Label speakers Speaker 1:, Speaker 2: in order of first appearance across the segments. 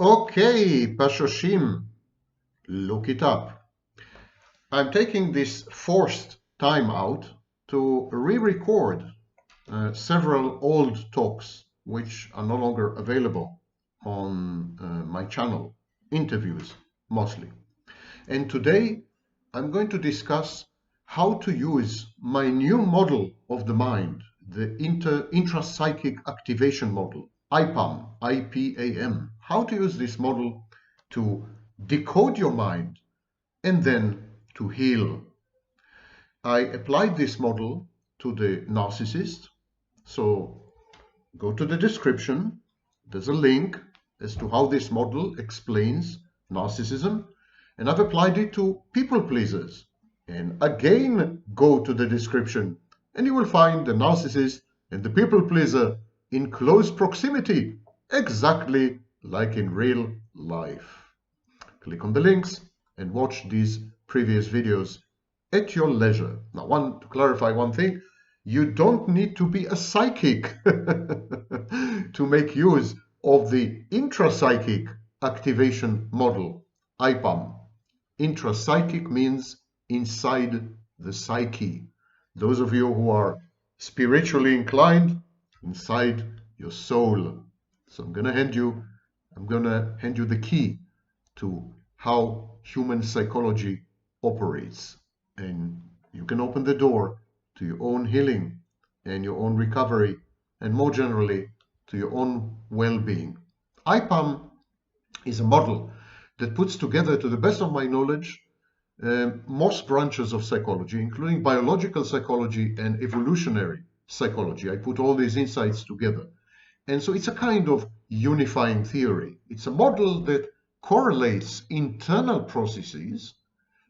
Speaker 1: Okay, Pashoshim, look it up. I'm taking this forced time out to re-record several old talks which are no longer available on my channel, interviews mostly. And today I'm going to discuss how to use my new model of the mind, the Intrapsychic Activation Model, IPAM, IPAM, how to use this model to decode your mind and then to heal. I applied this model to the narcissist. So go to the description. There's a link as to how this model explains narcissism. And I've applied it to people pleasers. And again, go to the description and you will find the narcissist and the people pleaser in close proximity, exactly like in real life. Click on the links and watch these previous videos at your leisure. Now, to clarify one thing, you don't need to be a psychic to make use of the intrapsychic activation model, IPAM. Intrapsychic means inside the psyche. Those of you who are spiritually inclined, inside your soul. So I'm going to hand you the key to how human psychology operates. And you can open the door to your own healing and your own recovery, and more generally, to your own well-being. IPAM is a model that puts together, to the best of my knowledge, most branches of psychology, including biological psychology and evolutionary psychology. I put all these insights together. And so it's a kind of unifying theory. It's a model that correlates internal processes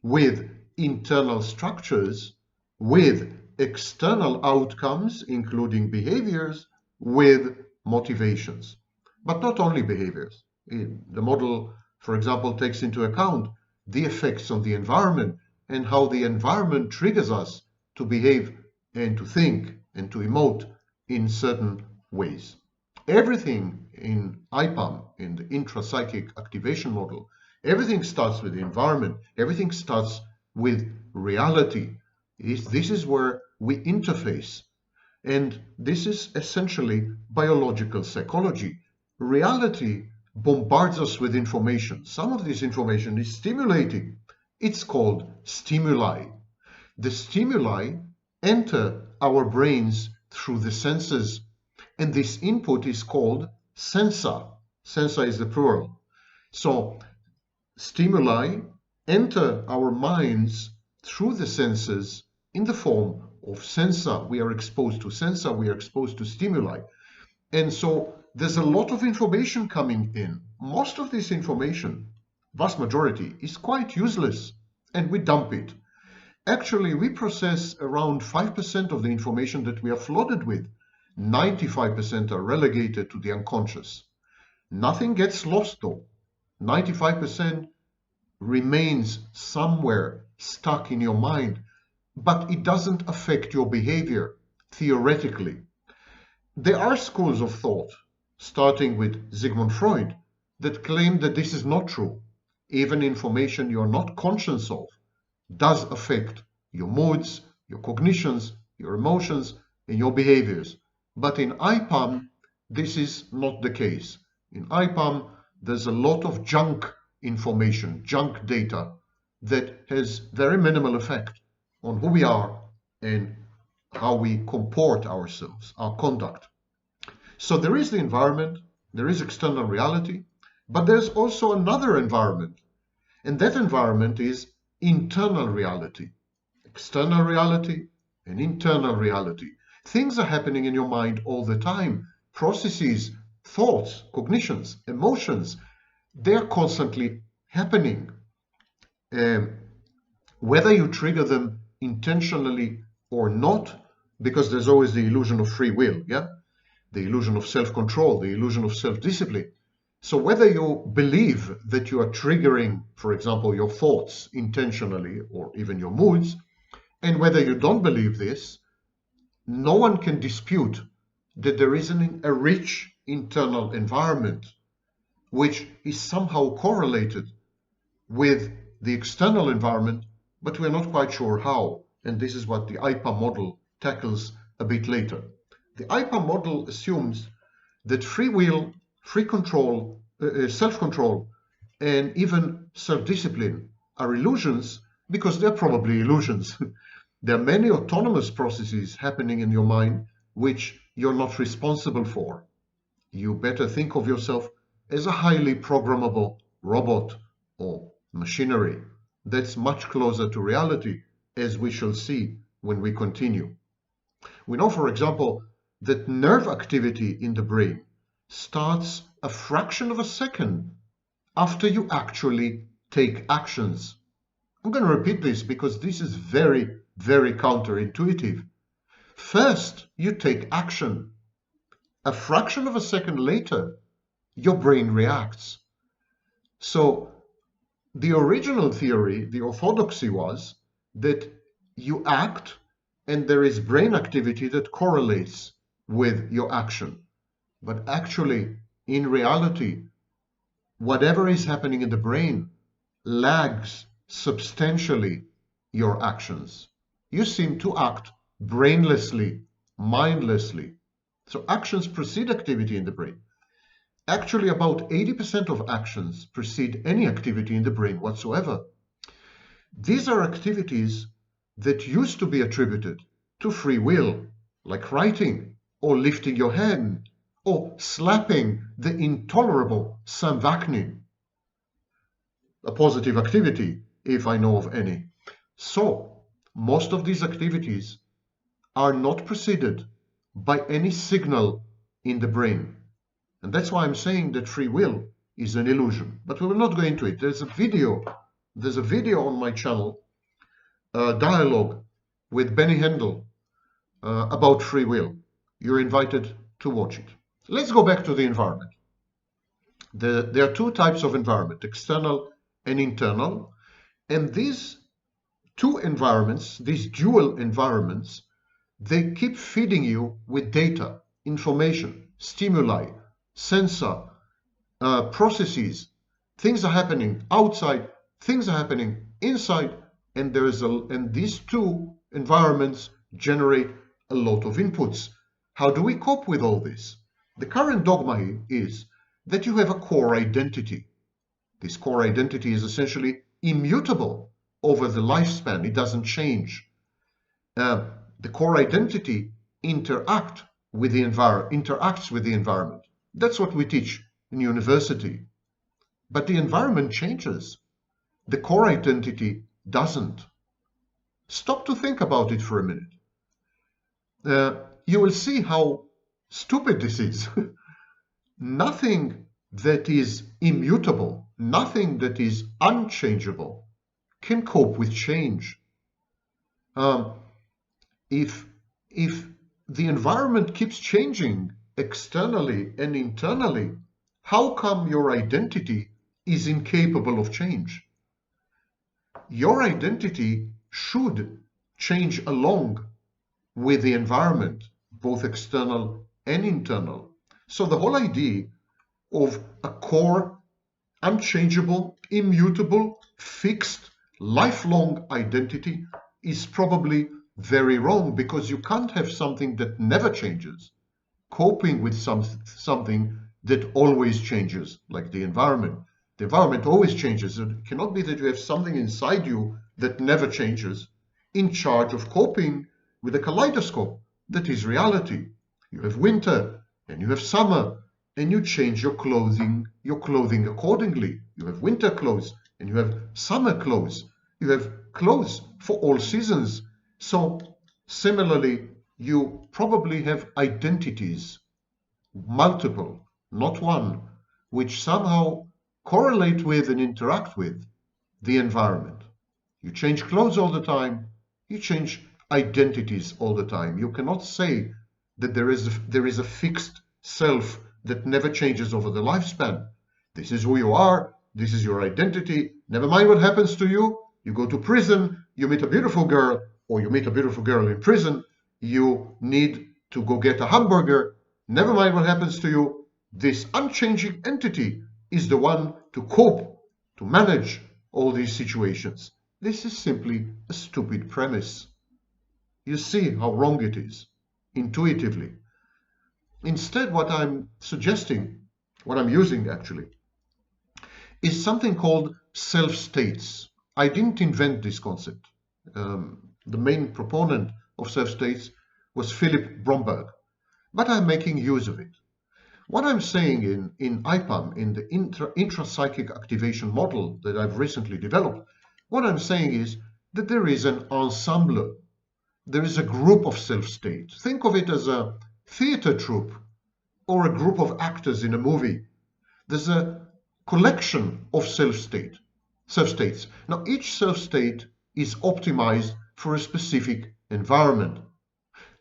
Speaker 1: with internal structures, with external outcomes, including behaviors, with motivations. But not only behaviors. The model, for example, takes into account the effects on the environment and how the environment triggers us to behave and to think and to emote in certain ways. Everything in IPAM, in the intrapsychic activation model, everything starts with the environment. Everything starts with reality. This is where we interface. And this is essentially biological psychology. Reality bombards us with information. Some of this information is stimulating. It's called stimuli. The stimuli enter our brains through the senses, and this input is called sensa. Sensa is the plural. So stimuli enter our minds through the senses in the form of sensa. We are exposed to sensa, we are exposed to stimuli. And so there's a lot of information coming in. Most of this information, vast majority, is quite useless, and we dump it. Actually, we process around 5% of the information that we are flooded with. 95% are relegated to the unconscious. Nothing gets lost though. 95% remains somewhere stuck in your mind, but it doesn't affect your behavior, theoretically. There are schools of thought, starting with Sigmund Freud, that claim that this is not true. Even information you're not conscious of does affect your moods, your cognitions, your emotions, and your behaviors. But in IPAM, this is not the case. In IPAM, there's a lot of junk information, junk data, that has very minimal effect on who we are and how we comport ourselves, our conduct. So there is the environment, there is external reality, but there's also another environment, and that environment is internal reality. External reality and internal reality. Things are happening in your mind all the time. Processes, thoughts, cognitions, emotions, they're constantly happening. Whether you trigger them intentionally or not, because there's always the illusion of free will, yeah? The illusion of self-control, the illusion of self-discipline. So whether you believe that you are triggering, for example, your thoughts intentionally or even your moods, and whether you don't believe this, no one can dispute that there is a rich internal environment which is somehow correlated with the external environment, but we're not quite sure how. And this is what the IPAM model tackles a bit later. The IPAM model assumes that free will, free control, self-control, and even self-discipline are illusions because they're probably illusions. There are many autonomous processes happening in your mind which you're not responsible for. You better think of yourself as a highly programmable robot or machinery. That's much closer to reality, as we shall see when we continue. We know, for example, that nerve activity in the brain starts a fraction of a second after you actually take actions. I'm going to repeat this because this is very, very counterintuitive. First, you take action. A fraction of a second later, your brain reacts. So the original theory, the orthodoxy was that you act and there is brain activity that correlates with your action. But actually, in reality, whatever is happening in the brain lags substantially your actions. You seem to act brainlessly, mindlessly. So actions precede activity in the brain. Actually, about 80% of actions precede any activity in the brain whatsoever. These are activities that used to be attributed to free will, like writing, or lifting your hand, or slapping the intolerable samvaknin, a positive activity, if I know of any. So, most of these activities are not preceded by any signal in the brain. And that's why I'm saying that free will is an illusion. But we will not go into it. There's a video on my channel, a dialogue with Benny Handel about free will. You're invited to watch it. Let's go back to the environment. There are two types of environment, external and internal. And these two environments, these dual environments, they keep feeding you with data, information, stimuli, sensor, processes. Things are happening outside, things are happening inside, and these two environments generate a lot of inputs. How do we cope with all this? The current dogma is that you have a core identity. This core identity is essentially immutable over the lifespan. It doesn't change. The core identity interacts with the environment. That's what we teach in university. But the environment changes. The core identity doesn't. Stop to think about it for a minute. You will see how stupid this is. Nothing that is immutable, nothing that is unchangeable can cope with change. If the environment keeps changing externally and internally, how come your identity is incapable of change? Your identity should change along with the environment, both external and internal. So the whole idea of a core, unchangeable, immutable, fixed, lifelong identity is probably very wrong, because you can't have something that never changes coping with something that always changes, like the environment. The environment always changes. It cannot be that you have something inside you that never changes in charge of coping with a kaleidoscope that is reality. You have winter and you have summer, and you change your clothing accordingly. You have winter clothes and you have summer clothes. You have clothes for all seasons. So similarly, you probably have identities, multiple, not one, which somehow correlate with and interact with the environment. You change clothes all the time. You change identities all the time. You cannot say that there is a fixed self that never changes over the lifespan. This is who you are. This is your identity. Never mind what happens to you. You go to prison. You meet a beautiful girl, or you meet a beautiful girl in prison. You need to go get a hamburger. Never mind what happens to you. This unchanging entity is the one to cope, to manage all these situations. This is simply a stupid premise. You see how wrong it is, intuitively. Instead, what I'm suggesting, what I'm using actually, is something called self-states. I didn't invent this concept. The main proponent of self-states was Philip Bromberg, but I'm making use of it. What I'm saying in IPAM, in the intrapsychic activation model that I've recently developed, what I'm saying is that there is an ensemble. There is a group of self-states. Think of it as a theater troupe or a group of actors in a movie. There's a collection of self-states. Now, each self-state is optimized for a specific environment.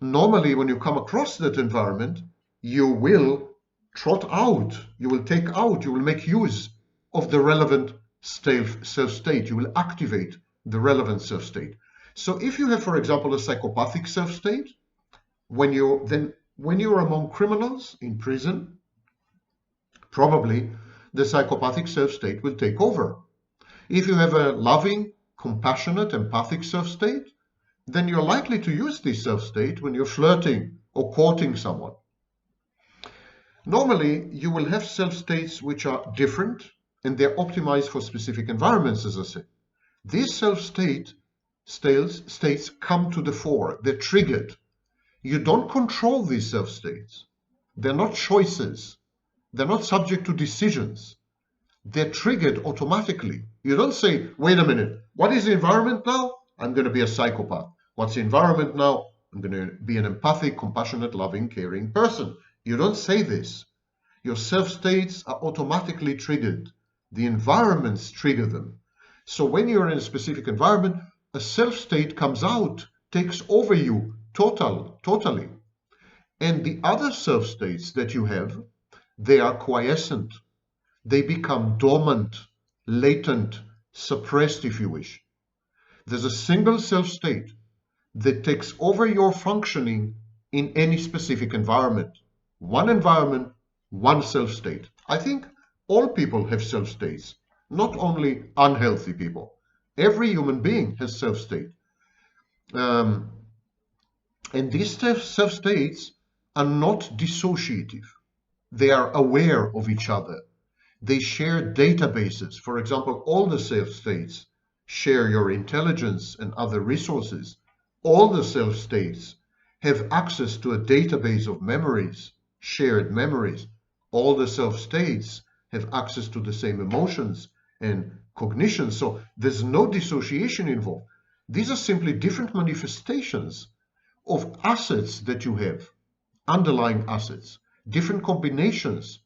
Speaker 1: Normally, when you come across that environment, you will trot out, you will take out, you will make use of the relevant self-state. You will activate the relevant self-state. So if you have, for example, a psychopathic self-state, when you're among criminals in prison, probably the psychopathic self-state will take over. If you have a loving, compassionate, empathic self-state, then you're likely to use this self-state when you're flirting or courting someone. Normally, you will have self-states which are different and they're optimized for specific environments, as I said. These self-states come to the fore. They're triggered. You don't control these self-states. They're not choices. They're not subject to decisions. They're triggered automatically. You don't say, wait a minute, what is the environment now? I'm going to be a psychopath. What's the environment now? I'm going to be an empathic, compassionate, loving, caring person. You don't say this. Your self-states are automatically triggered. The environments trigger them. So when you're in a specific environment, a self-state comes out, takes over you totally. And the other self-states that you have, they are quiescent. They become dormant, latent, suppressed, if you wish. There's a single self-state that takes over your functioning in any specific environment. One environment, one self-state. I think all people have self-states, not only unhealthy people. Every human being has self-state. And these self-states are not dissociative. They are aware of each other. They share databases. For example, all the self-states share your intelligence and other resources. All the self-states have access to a database of memories, shared memories. All the self-states have access to the same emotions and cognition. So there's no dissociation involved. These are simply different manifestations of assets that you have, underlying assets, different combinations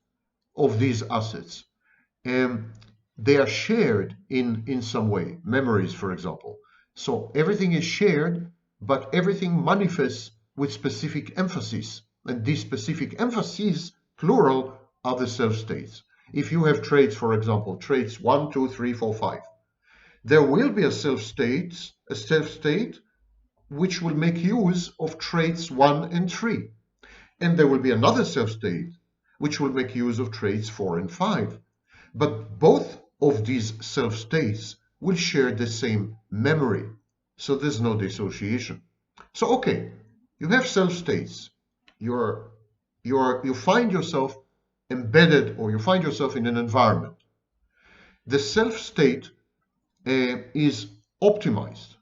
Speaker 1: of these assets. They are shared in some way, memories, for example. So everything is shared, but everything manifests with specific emphasis. And these specific emphases, plural, are the self-states. If you have traits, for example, traits 1, 2, 3, 4, 5, there will be a self-state which will make use of traits 1 and 3. And there will be another self-state which will make use of traits 4 and 5. But both of these self-states will share the same memory. So there's no dissociation. So, okay, you have self-states. You find yourself embedded, or you find yourself in an environment. The self-state is optimized.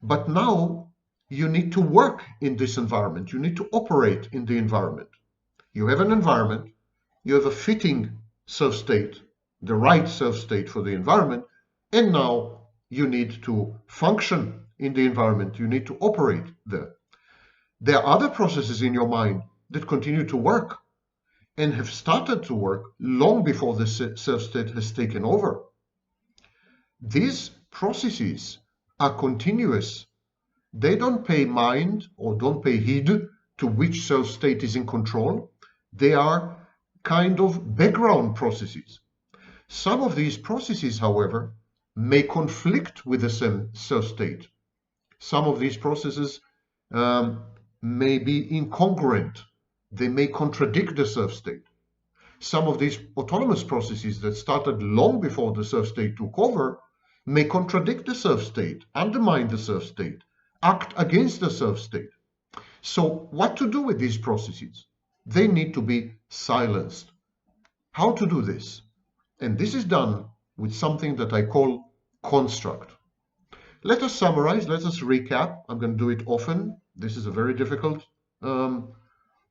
Speaker 1: But now you need to work in this environment. You need to operate in the environment. You have an environment. You have a fitting self-state, the right self-state for the environment, and now you need to function in the environment. You need to operate there. There are other processes in your mind that continue to work and have started to work long before the self-state has taken over. These processes are continuous. They don't pay mind or don't pay heed to which self-state is in control. They are kind of background processes. Some of these processes, however, may conflict with the same self-state. Some of these processes may be incongruent. They may contradict the self-state. Some of these autonomous processes that started long before the self-state took over may contradict the self-state, undermine the self-state, act against the self-state. So what to do with these processes? They need to be silenced. How to do this? And this is done with something that I call construct. Let us summarize, let us recap. I'm going to do it often. This is a very difficult,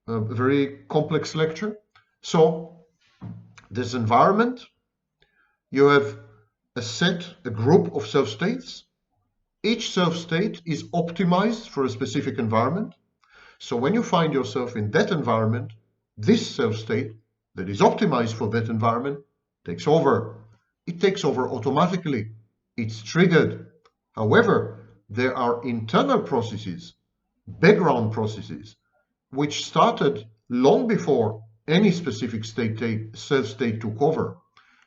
Speaker 1: very complex lecture. So this environment, you have a group of self-states. Each self-state is optimized for a specific environment. So when you find yourself in that environment, this self-state that is optimized for that environment takes over. It takes over automatically. It's triggered. However, there are internal processes, background processes, which started long before any specific self-state took over.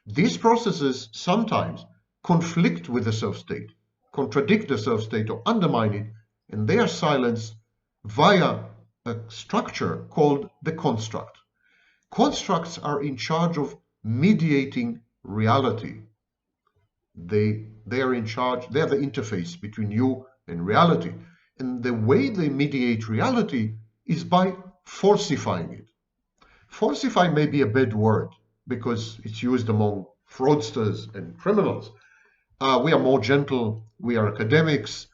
Speaker 1: These processes sometimes conflict with the self-state, contradict the self-state or undermine it, and they are silenced via a structure called the construct. Constructs are in charge of mediating reality. They are in charge, they are the interface between you and reality. And the way they mediate reality is by falsifying it. Falsify may be a bad word because it's used among fraudsters and criminals. We are more gentle, we are academics,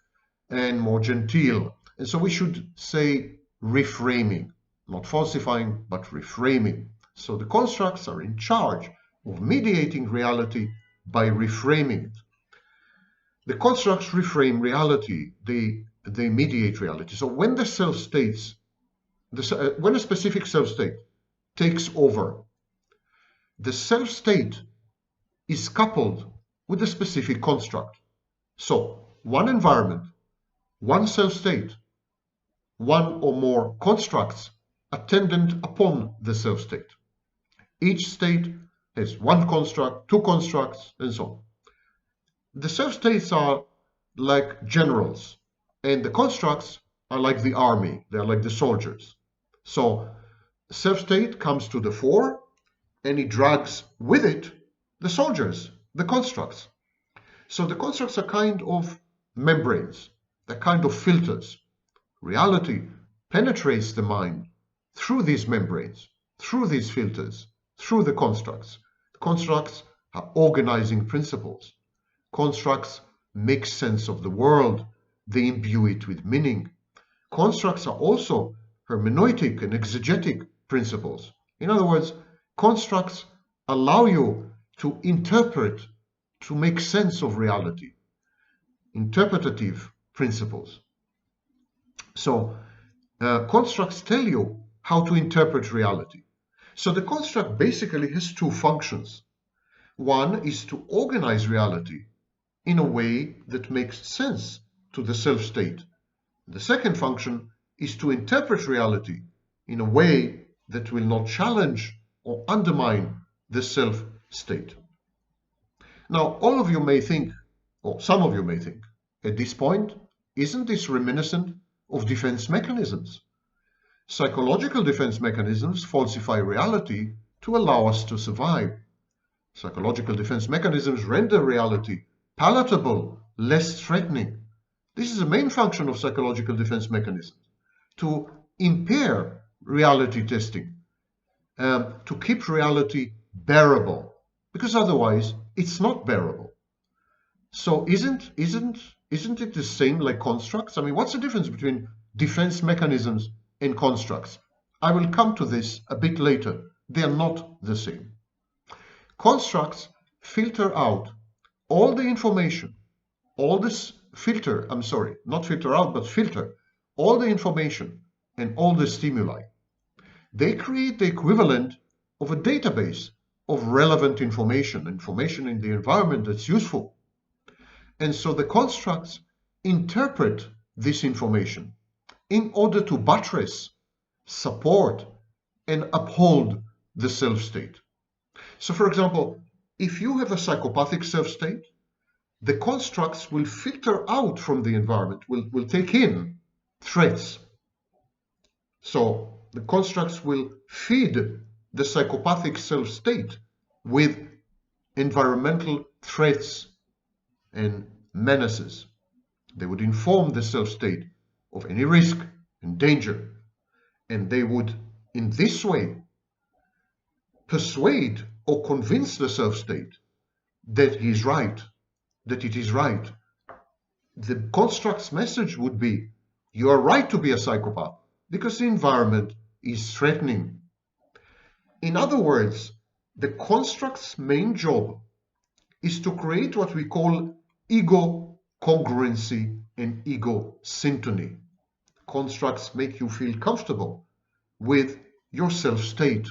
Speaker 1: and more genteel. And so we should say reframing, not falsifying, but reframing. So the constructs are in charge of mediating reality by reframing it. The constructs reframe reality, they mediate reality. So when the self-states, when a specific self-state takes over, the self-state is coupled with a specific construct. So one environment, one self-state, one or more constructs attendant upon the self-state. Each state has one construct, two constructs, and so on. The self-states are like generals, and the constructs are like the army, they're like the soldiers. So self-state comes to the fore, and it drags with it the soldiers, the constructs. So the constructs are kind of membranes, they're kind of filters. Reality penetrates the mind through these membranes, through these filters, through the constructs. Constructs are organizing principles. Constructs make sense of the world. They imbue it with meaning. Constructs are also hermeneutic and exegetic principles. In other words, constructs allow you to interpret, to make sense of reality. Interpretative principles. So constructs tell you how to interpret reality. So the construct basically has two functions. One is to organize reality in a way that makes sense to the self-state. The second function is to interpret reality in a way that will not challenge or undermine the self-state. Now, all of you may think, or some of you may think, at this point, isn't this reminiscent of defense mechanisms? Psychological defense mechanisms falsify reality to allow us to survive. Psychological defense mechanisms render reality palatable, less threatening. This is the main function of psychological defense mechanisms, to impair reality testing, to keep reality bearable, because otherwise it's not bearable. So isn't it the same like constructs? I mean, what's the difference between defense mechanisms and constructs? I will come to this a bit later. They are not the same. Constructs filter out all the information, all this filter all the information and all the stimuli. They create the equivalent of a database of relevant information in the environment that's useful. And so the constructs interpret this information in order to buttress, support, and uphold the self-state. So for example, if you have a psychopathic self-state, the constructs will filter out from the environment, will take in threats. So the constructs will feed the psychopathic self-state with environmental threats and menaces. They would inform the self-state of any risk and danger, and they would, in this way, persuade or convince the self-state that he is right, that it is right. The construct's message would be, you are right to be a psychopath because the environment is threatening. In other words, the construct's main job is to create what we call ego congruency and ego syntony. Constructs make you feel comfortable with your self-state,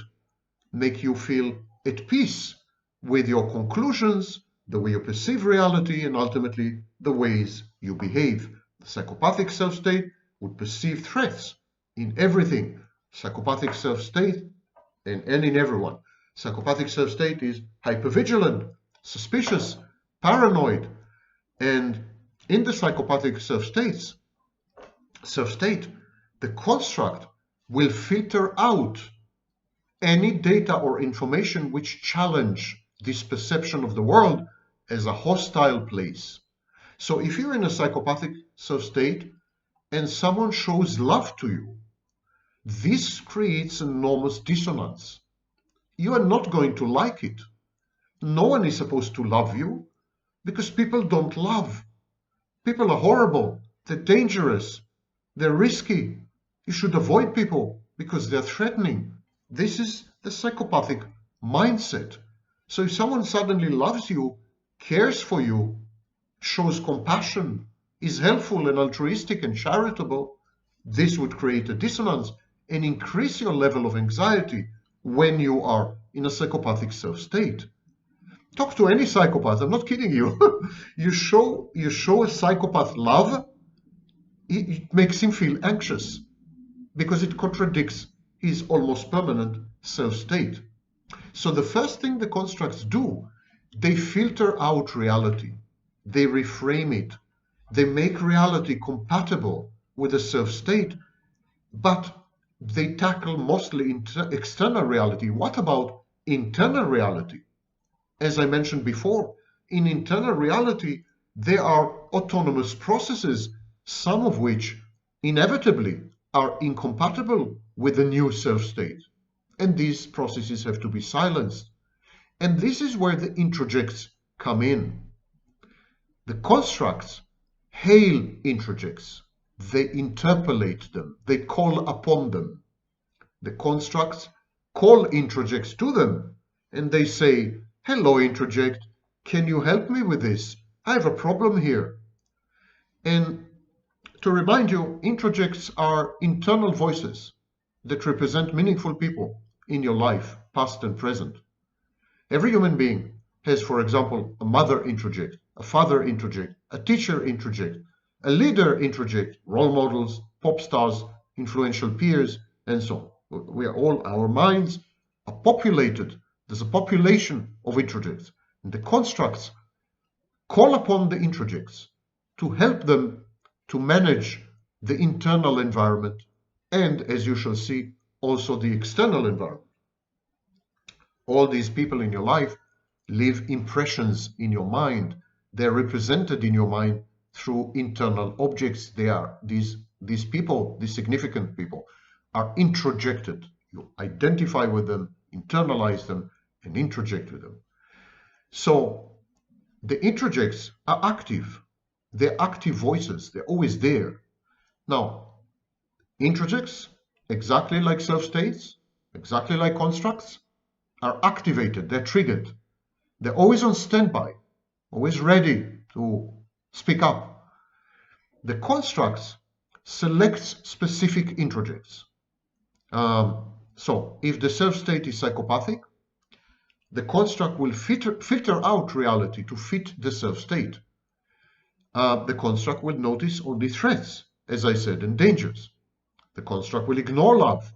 Speaker 1: make you feel at peace with your conclusions, the way you perceive reality, and ultimately the ways you behave. The psychopathic self-state would perceive threats in everything. Psychopathic self-state and in everyone. Psychopathic self-state is hypervigilant, suspicious, paranoid, and in the psychopathic self-state, the construct will filter out any data or information which challenge this perception of the world as a hostile place. So if you're in a psychopathic self-state and someone shows love to you, this creates enormous dissonance. You are not going to like it. No one is supposed to love you because people don't love. People are horrible, they're dangerous, they're risky. You should avoid people because they're threatening. This is the psychopathic mindset. So if someone suddenly loves you, cares for you, shows compassion, is helpful and altruistic and charitable, this would create a dissonance and increase your level of anxiety when you are in a psychopathic self-state. Talk to any psychopath, I'm not kidding you. You show a psychopath love, it makes him feel anxious because it contradicts his almost permanent self-state. So the first thing the constructs do, they filter out reality. They reframe it. They make reality compatible with the self-state, but they tackle mostly external reality. What about internal reality? As I mentioned before, in internal reality, there are autonomous processes, some of which inevitably are incompatible with the new self-state. And these processes have to be silenced. And this is where the introjects come in. The constructs hail introjects. They interpolate them. They call upon them. The constructs call introjects to them, and they say, hello, introject, can you help me with this? I have a problem here. And to remind you, introjects are internal voices that represent meaningful people in your life, past and present. Every human being has, for example, a mother introject, a father introject, a teacher introject, a leader introject, role models, pop stars, influential peers, and so on. We are all, our minds are populated. There's a population of introjects. And the constructs call upon the introjects to help them to manage the internal environment and, as you shall see, also the external environment. All these people in your life leave impressions in your mind. They're represented in your mind through internal objects. They are these people, these significant people, are introjected. You identify with them, internalize them, and introject with them. So the introjects are active. They're active voices. They're always there. Now, introjects, exactly like self-states, exactly like constructs, are activated. They're triggered. They're always on standby, always ready to speak up. The constructs select specific introjects. So if the self-state is psychopathic, the construct will filter out reality to fit the self-state. The construct will notice only threats, as I said, and dangers. The construct will ignore love,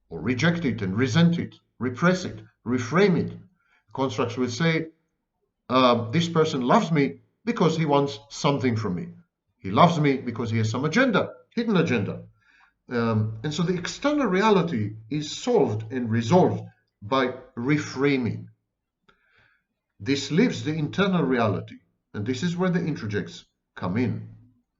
Speaker 1: or reject it and resent it, repress it, reframe it. Constructs will say, this person loves me because he wants something from me. He loves me because he has some agenda, hidden agenda. And so the external reality is solved and resolved by reframing. This leaves the internal reality, and this is where the introjects come in.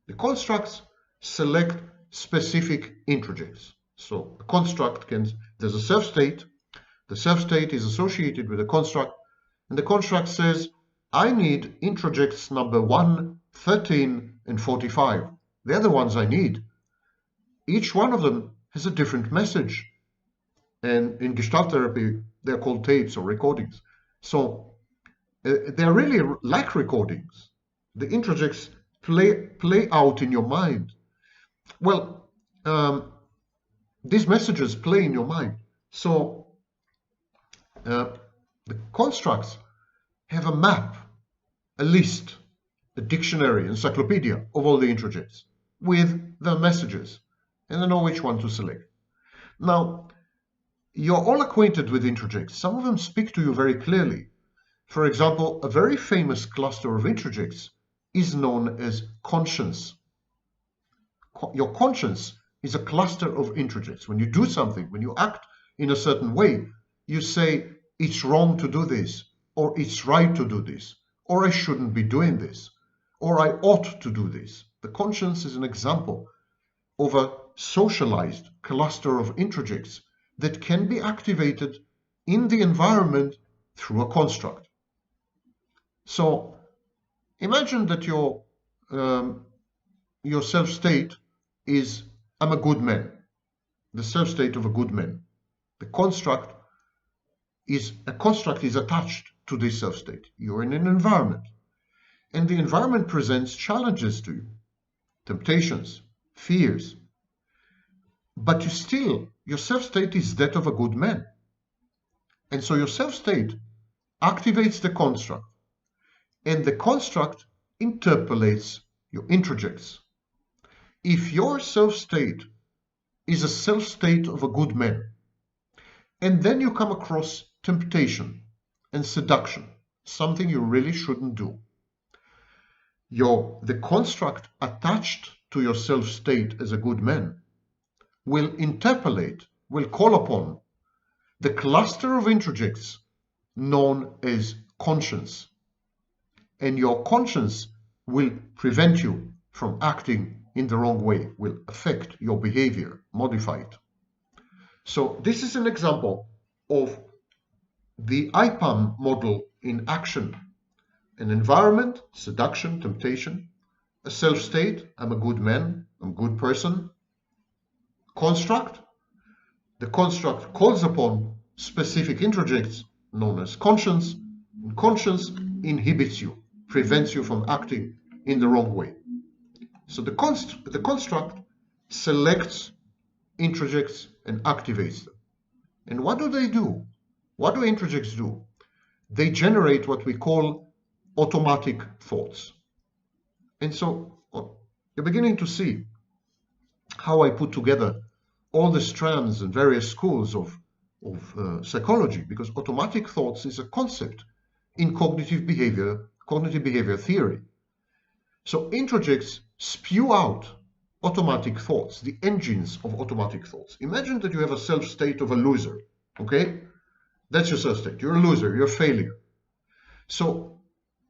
Speaker 1: The constructs select specific introjects. So a construct there's a self-state. The self-state is associated with a construct, and the construct says, I need introjects number 1, 13, and 45. They're the ones I need. Each one of them has a different message. And in Gestalt therapy, they're called tapes or recordings. So they're really like recordings. The introjects play out in your mind. Well, these messages play in your mind. So the constructs have a map, a list, a dictionary, encyclopedia of all the introjects with the messages, and they know which one to select. Now, you're all acquainted with introjects. Some of them speak to you very clearly. For example, a very famous cluster of introjects is known as conscience. Your conscience is a cluster of introjects. When you do something, when you act in a certain way, you say, it's wrong to do this, or it's right to do this, or I shouldn't be doing this, or I ought to do this. The conscience is an example of a socialized cluster of introjects that can be activated in the environment through a construct. So imagine that your self-state is, I'm a good man, the self-state of a good man. The construct is attached to this self-state. You're in an environment, and the environment presents challenges to you, temptations, fears, but your self-state is that of a good man. And so your self-state activates the construct, and the construct interpolates your introjects. If your self-state is a self-state of a good man, and then you come across temptation and seduction, something you really shouldn't do, the construct attached to your self-state as a good man will interpolate, will call upon the cluster of introjects known as conscience. And your conscience will prevent you from acting in the wrong way, will affect your behavior, modify it. So this is an example of the IPAM model in action. An environment, seduction, temptation. A self-state, I'm a good man, I'm a good person. Construct. The construct calls upon specific introjects known as conscience. And conscience inhibits you, prevents you from acting in the wrong way. So the construct selects introjects and activates them. And what do they do? What do introjects do? They generate what we call automatic thoughts. And so you're beginning to see how I put together all the strands and various schools of psychology, because automatic thoughts is a concept in cognitive behavior theory. So introjects spew out automatic thoughts, the engines of automatic thoughts. Imagine that you have a self-state of a loser, okay? That's your self-state. You're a loser, you're a failure. So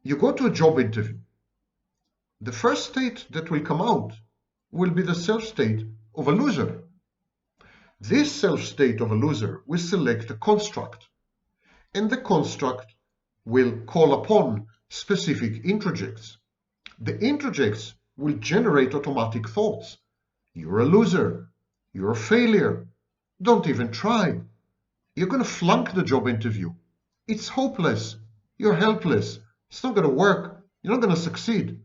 Speaker 1: you go to a job interview. The first state that will come out will be the self-state of a loser. This self-state of a loser will select a construct, and the construct will call upon specific introjects. The introjects will generate automatic thoughts. You're a loser. You're a failure. Don't even try. You're going to flunk the job interview. It's hopeless. You're helpless. It's not going to work. You're not going to succeed.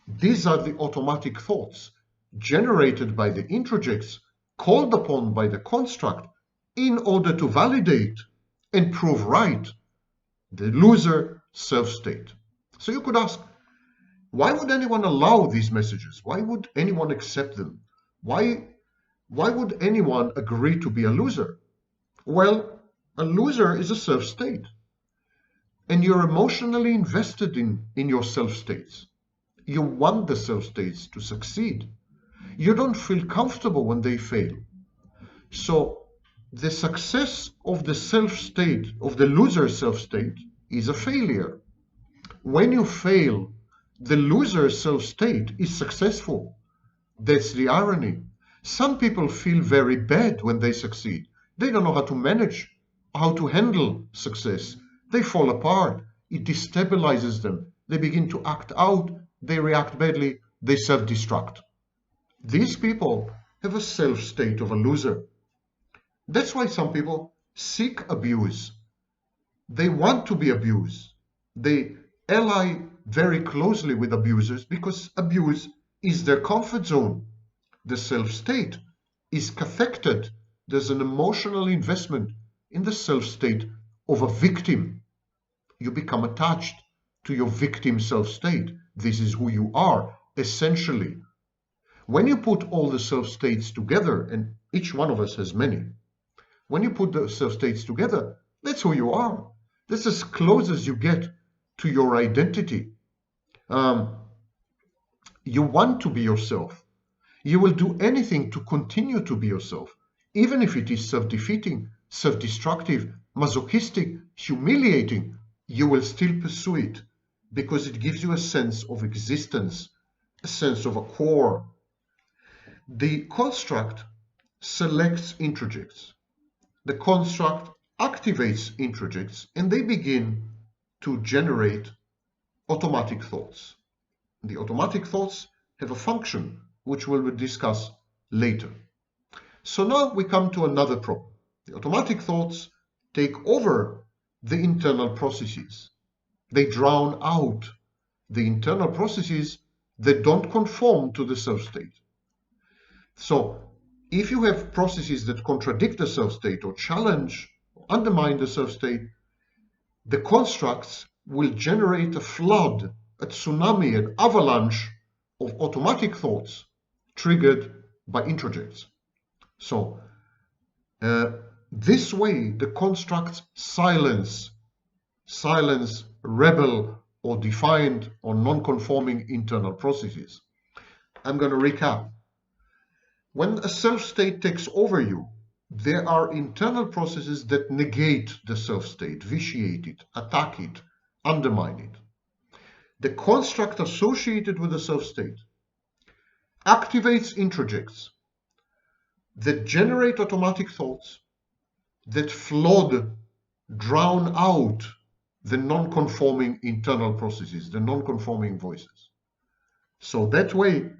Speaker 1: These are the automatic thoughts generated by the introjects, called upon by the construct in order to validate and prove right the loser self-state. So you could ask, why would anyone allow these messages? Why would anyone accept them? Why would anyone agree to be a loser? Well, a loser is a self-state, and you're emotionally invested in your self-states. You want the self-states to succeed. You don't feel comfortable when they fail. So the success of the self-state, of the loser self-state, is a failure. When you fail, the loser self-state is successful. That's the irony. Some people feel very bad when they succeed. They don't know how to manage, how to handle success. They fall apart. It destabilizes them. They begin to act out. They react badly. They self-destruct. These people have a self-state of a loser. That's why some people seek abuse. They want to be abused. They ally very closely with abusers because abuse is their comfort zone. The self-state is cathected. There's an emotional investment in the self-state of a victim. You become attached to your victim self-state. This is who you are, essentially. When you put all the self-states together, and each one of us has many, when you put the self-states together, that's who you are. That's as close as you get to your identity. You want to be yourself. You will do anything to continue to be yourself, even if it is self-defeating, self-destructive, masochistic, humiliating. You will still pursue it because it gives you a sense of existence, a sense of a core. The construct selects introjects. The construct activates introjects, and they begin to generate automatic thoughts. The automatic thoughts have a function which we will discuss later. So now we come to another problem. The automatic thoughts take over the internal processes. They drown out the internal processes that don't conform to the self-state. So if you have processes that contradict the self-state or challenge or undermine the self-state, the constructs will generate a flood, a tsunami, an avalanche of automatic thoughts triggered by introjects. So this way the constructs silence, rebel or defiant or non-conforming internal processes. I'm going to recap. When a self-state takes over you, there are internal processes that negate the self-state, vitiate it, attack it, undermine it. The construct associated with the self-state activates introjects that generate automatic thoughts that flood, drown out the non-conforming internal processes, the non-conforming voices. So that way,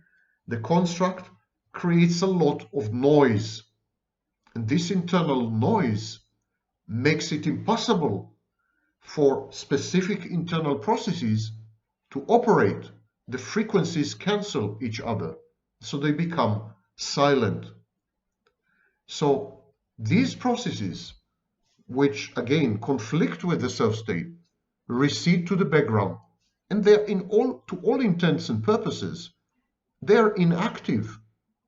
Speaker 1: the construct creates a lot of noise. And this internal noise makes it impossible for specific internal processes to operate. The frequencies cancel each other, so they become silent. So these processes, which again conflict with the self-state, recede to the background, and they're to all intents and purposes, they're inactive.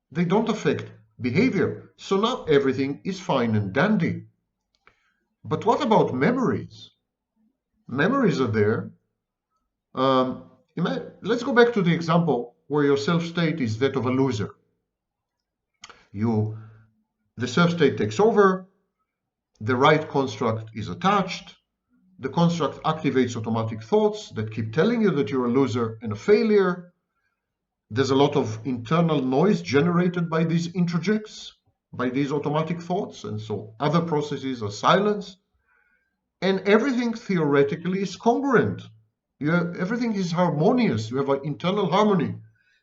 Speaker 1: They don't affect behavior. So now everything is fine and dandy. But what about memories? Memories are there. Let's go back to the example where your self-state is that of a loser. The self-state takes over, the right construct is attached, the construct activates automatic thoughts that keep telling you that you're a loser and a failure. There's a lot of internal noise generated by these introjects, by these automatic thoughts, and so other processes are silenced. And everything theoretically is congruent. Everything is harmonious. You have an internal harmony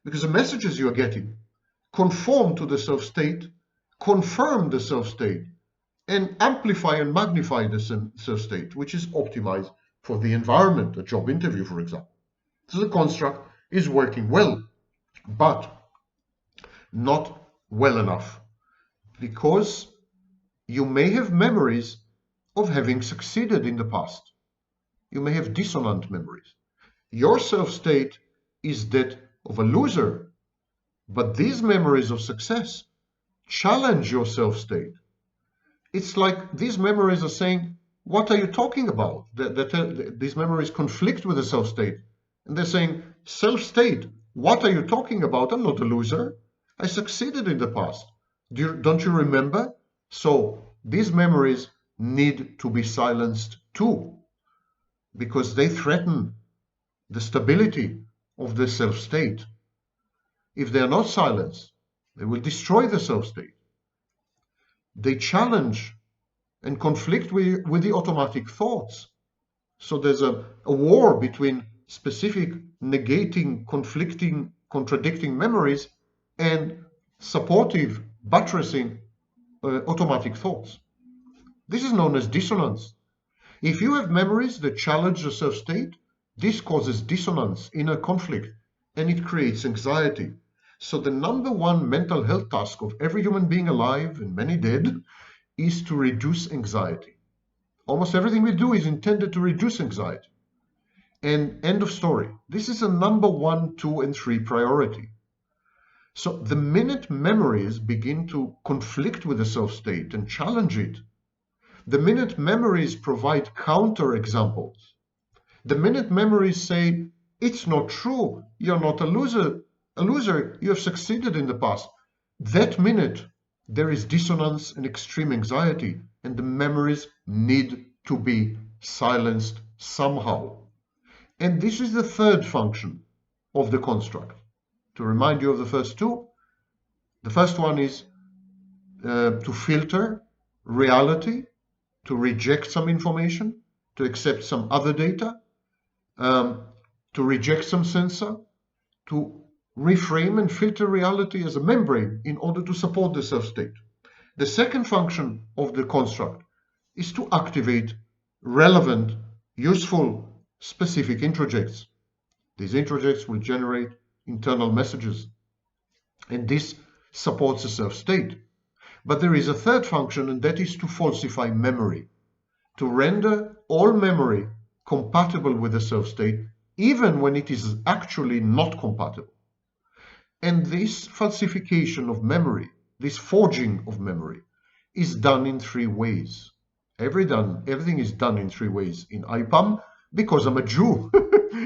Speaker 1: because the messages you are getting conform to the self-state, confirm the self-state, and amplify and magnify the self-state, which is optimized for the environment, a job interview, for example. So the construct is working well, but not well enough, because you may have memories of having succeeded in the past. You may have dissonant memories. Your self-state is that of a loser, but these memories of success challenge your self-state. It's like these memories are saying, what are you talking about? These memories conflict with the self-state. And they're saying, self-state, what are you talking about? I'm not a loser. I succeeded in the past. Don't you remember? So these memories need to be silenced too, because they threaten the stability of the self-state. If they are not silenced, they will destroy the self-state. They challenge and conflict with the automatic thoughts. So there's a war between specific, negating, conflicting, contradicting memories and supportive, buttressing automatic thoughts. This is known as dissonance. If you have memories that challenge the self-state, this causes dissonance, inner conflict, and it creates anxiety. So the number one mental health task of every human being alive, and many dead, is to reduce anxiety. Almost everything we do is intended to reduce anxiety. And end of story. This is a number 1, 2, and 3 priority. So the minute memories begin to conflict with the self-state and challenge it, the minute memories provide counter-examples, the minute memories say, it's not true, you're not a loser, you have succeeded in the past, that minute there is dissonance and extreme anxiety, and the memories need to be silenced somehow. And this is the third function of the construct. To remind you of the first two, the first one is to filter reality, to reject some information, to accept some other data, to reject some sensor, to reframe and filter reality as a membrane in order to support the self-state. The second function of the construct is to activate relevant, useful, specific introjects. These introjects will generate internal messages, and this supports the self-state. But there is a third function, and that is to falsify memory, to render all memory compatible with the self-state, even when it is actually not compatible. And this falsification of memory, this forging of memory, is done in 3 ways. Everything is done in 3 ways in IPAM, because I'm a Jew,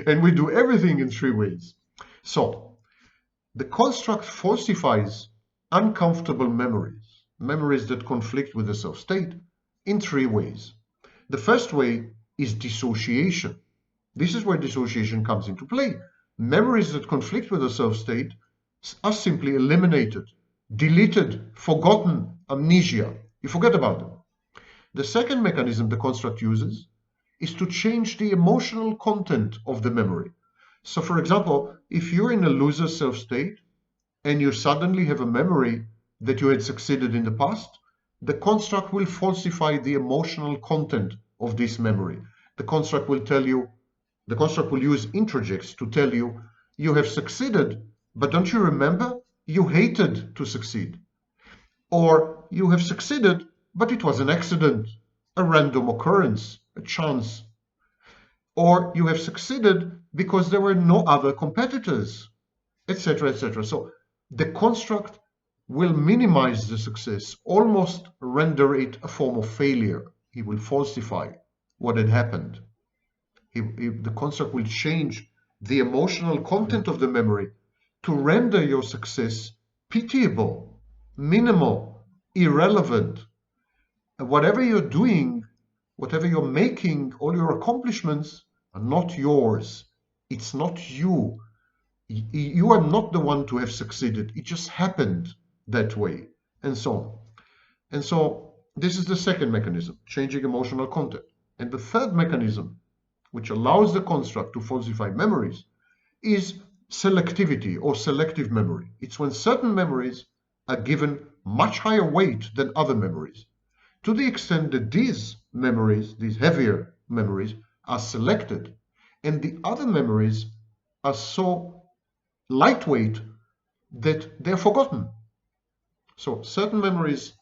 Speaker 1: and we do everything in 3 ways. So, the construct falsifies uncomfortable memories that conflict with the self-state, in 3 ways. The first way is dissociation. This is where dissociation comes into play. Memories that conflict with the self-state are simply eliminated, deleted, forgotten, amnesia. You forget about them. The second mechanism the construct uses is to change the emotional content of the memory. So, for example, if you're in a loser self-state and you suddenly have a memory that you had succeeded in the past, the construct will falsify the emotional content of this memory. The construct will use introjects to tell you, you have succeeded, but don't you remember? You hated to succeed. Or you have succeeded, but it was an accident, a random occurrence, a chance. Or you have succeeded because there were no other competitors, etc., etc. So the construct will minimize the success, almost render it a form of failure. He will falsify what had happened. The construct will change the emotional content of the memory to render your success pitiable, minimal, irrelevant. And whatever you're doing, whatever you're making, all your accomplishments are not yours. It's not you. You are not the one to have succeeded. It just happened that way, and so on. And so this is the second mechanism, changing emotional content. And the third mechanism, which allows the construct to falsify memories, is selectivity or selective memory. It's when certain memories are given much higher weight than other memories, to the extent that these memories, these heavier memories, are selected, and the other memories are so lightweight that they're forgotten. So certain memories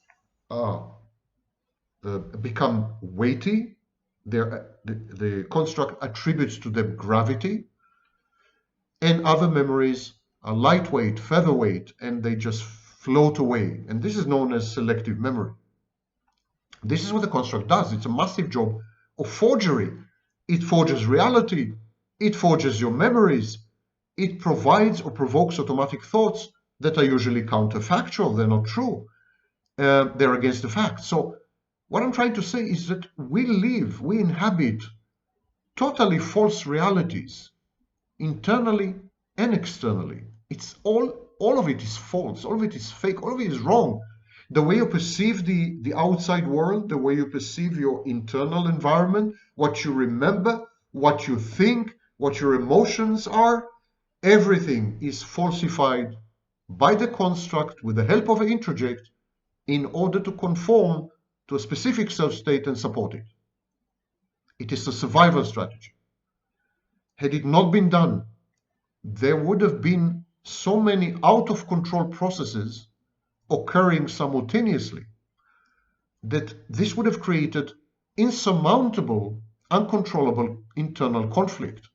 Speaker 1: become weighty. The construct attributes to them gravity, and other memories are lightweight, featherweight, and they just float away. And this is known as selective memory. This is what the construct does. It's a massive job of forgery. It forges reality. It forges your memories. It provides or provokes automatic thoughts that are usually counterfactual. They're not true. They're against the facts. So What I'm trying to say is that we inhabit totally false realities, internally and externally. It's all of it is false, all of it is fake, all of it is wrong. The way you perceive the outside world, the way you perceive your internal environment, what you remember, what you think, what your emotions are, everything is falsified by the construct with the help of an introject in order to conform to a specific self-state and support it. It is a survival strategy. Had it not been done, there would have been so many out-of-control processes occurring simultaneously that this would have created insurmountable, uncontrollable internal conflict.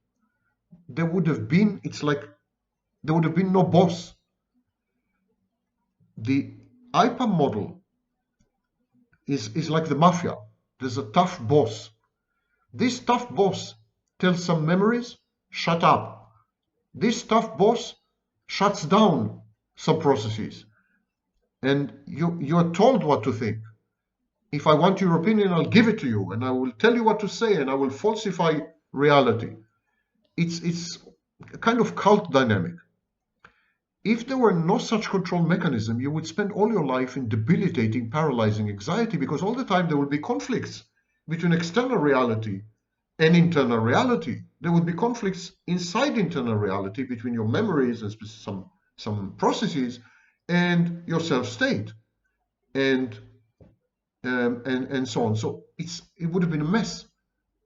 Speaker 1: There would have been, it's like there would have been no boss. The IPAM model is like the mafia. There's a tough boss. This tough boss tells some memories, shut up. This tough boss shuts down some processes. And you're told what to think. If I want your opinion, I'll give it to you, and I will tell you what to say, and I will falsify reality. It's a kind of cult dynamic. If there were no such control mechanism, you would spend all your life in debilitating, paralyzing anxiety, because all the time there will be conflicts between external reality and internal reality. There would be conflicts inside internal reality between your memories and some processes and your self-state, and so on. So it would have been a mess.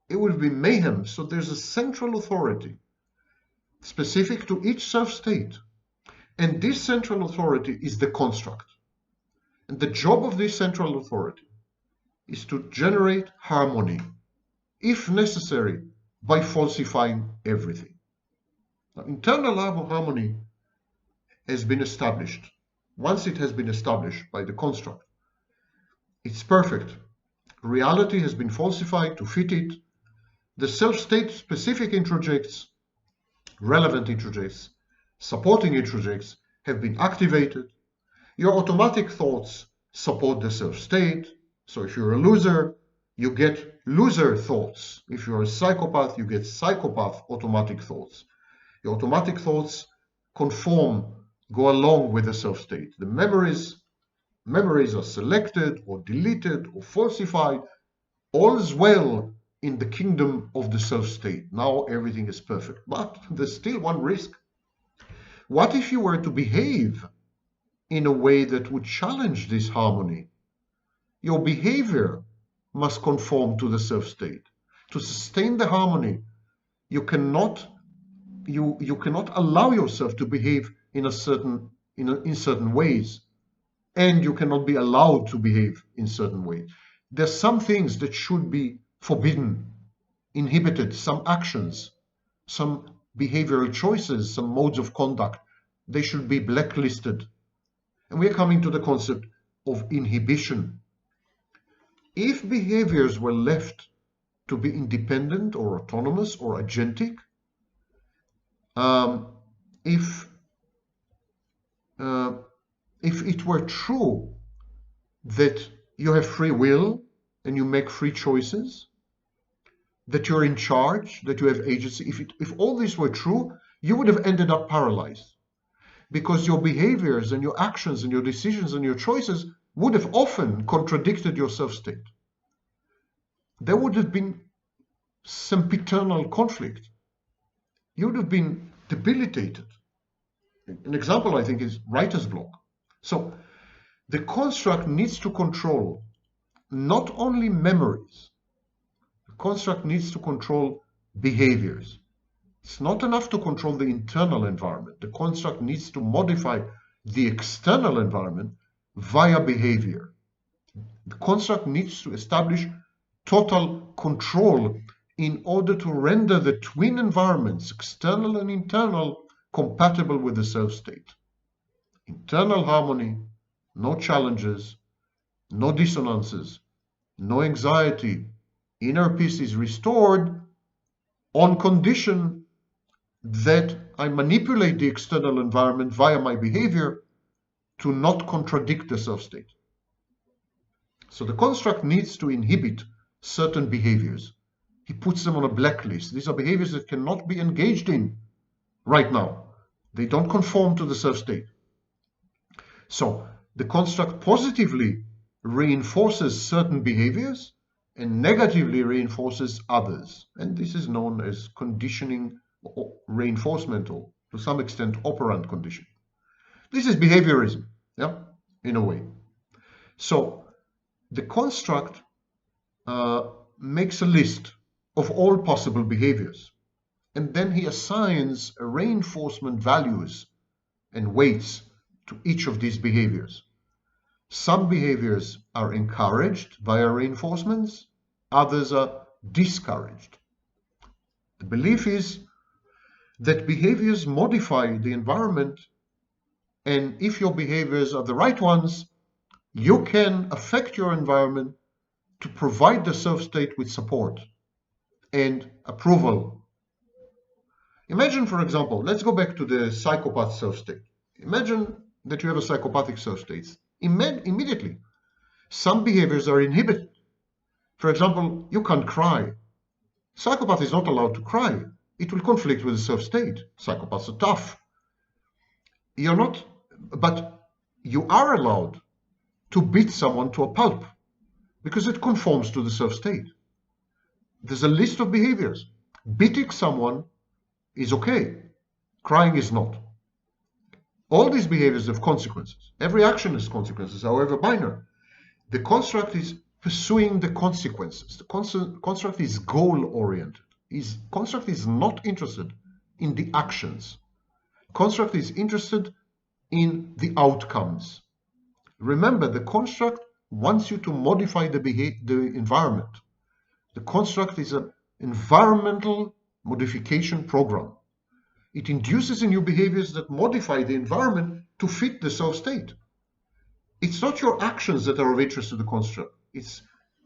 Speaker 1: It would have been mayhem. So there's a central authority specific to each self-state. And this central authority is the construct. And the job of this central authority is to generate harmony, if necessary, by falsifying everything. Now, internal harmony has been established. Once it has been established by the construct, it's perfect. Reality has been falsified to fit it. The self-state specific introjects, relevant introjects, supporting introjects have been activated. Your automatic thoughts support the self-state. So if you're a loser, you get loser thoughts. If you're a psychopath, you get psychopath automatic thoughts. Your automatic thoughts conform, go along with the self-state. The memories are selected or deleted or falsified. All is well in the kingdom of the self-state. Now everything is perfect. But there's still one risk. What if you were to behave in a way that would challenge this harmony? Your behavior must conform to the self-state. To sustain the harmony, you cannot allow yourself to behave in certain ways, and you cannot be allowed to behave in certain ways. There's some things that should be forbidden, inhibited, some actions, some behavioral choices, some modes of conduct, they should be blacklisted. And we are coming to the concept of inhibition. If behaviors were left to be independent or autonomous or agentic, if it were true that you have free will and you make free choices, that you're in charge, that you have agency, if all this were true, you would have ended up paralyzed, because your behaviors and your actions and your decisions and your choices would have often contradicted your self-state. There would have been sempiternal conflict. You would have been debilitated. An example, I think, is writer's block. So the construct needs to control not only memories, the construct needs to control behaviors. It's not enough to control the internal environment. The construct needs to modify the external environment via behavior. The construct needs to establish total control in order to render the twin environments, external and internal, compatible with the self-state. Internal harmony, no challenges, no dissonances, no anxiety. Inner peace is restored on condition that I manipulate the external environment via my behavior to not contradict the self-state. So the construct needs to inhibit certain behaviors. He puts them on a blacklist. These are behaviors that cannot be engaged in right now. They don't conform to the self state. So the construct positively reinforces certain behaviors and negatively reinforces others. And this is known as conditioning or reinforcement, or to some extent operant conditioning. This is behaviorism, yeah, in a way. So the construct makes a list of all possible behaviors, and then he assigns reinforcement values and weights to each of these behaviors. Some behaviors are encouraged via reinforcements, others are discouraged. The belief is that behaviors modify the environment, and if your behaviors are the right ones, you can affect your environment to provide the self-state with support and approval. Imagine, for example, let's go back to the psychopath self-state. Imagine that you have a psychopathic self-state. Immediately, some behaviors are inhibited. For example, you can't cry. Psychopath is not allowed to cry. It will conflict with the self-state. Psychopaths are tough. You're not, but you are allowed to beat someone to a pulp because it conforms to the self-state. There's a list of behaviors. Beating someone is okay. Crying is not. All these behaviors have consequences. Every action has consequences, however minor. The construct is pursuing the consequences. The construct is goal-oriented. Construct is not interested in the actions. Construct is interested in the outcomes. Remember, the construct wants you to modify the environment. The construct is an environmental modification program. It induces in you behaviors that modify the environment to fit the self-state. It's not your actions that are of interest to the construct. It's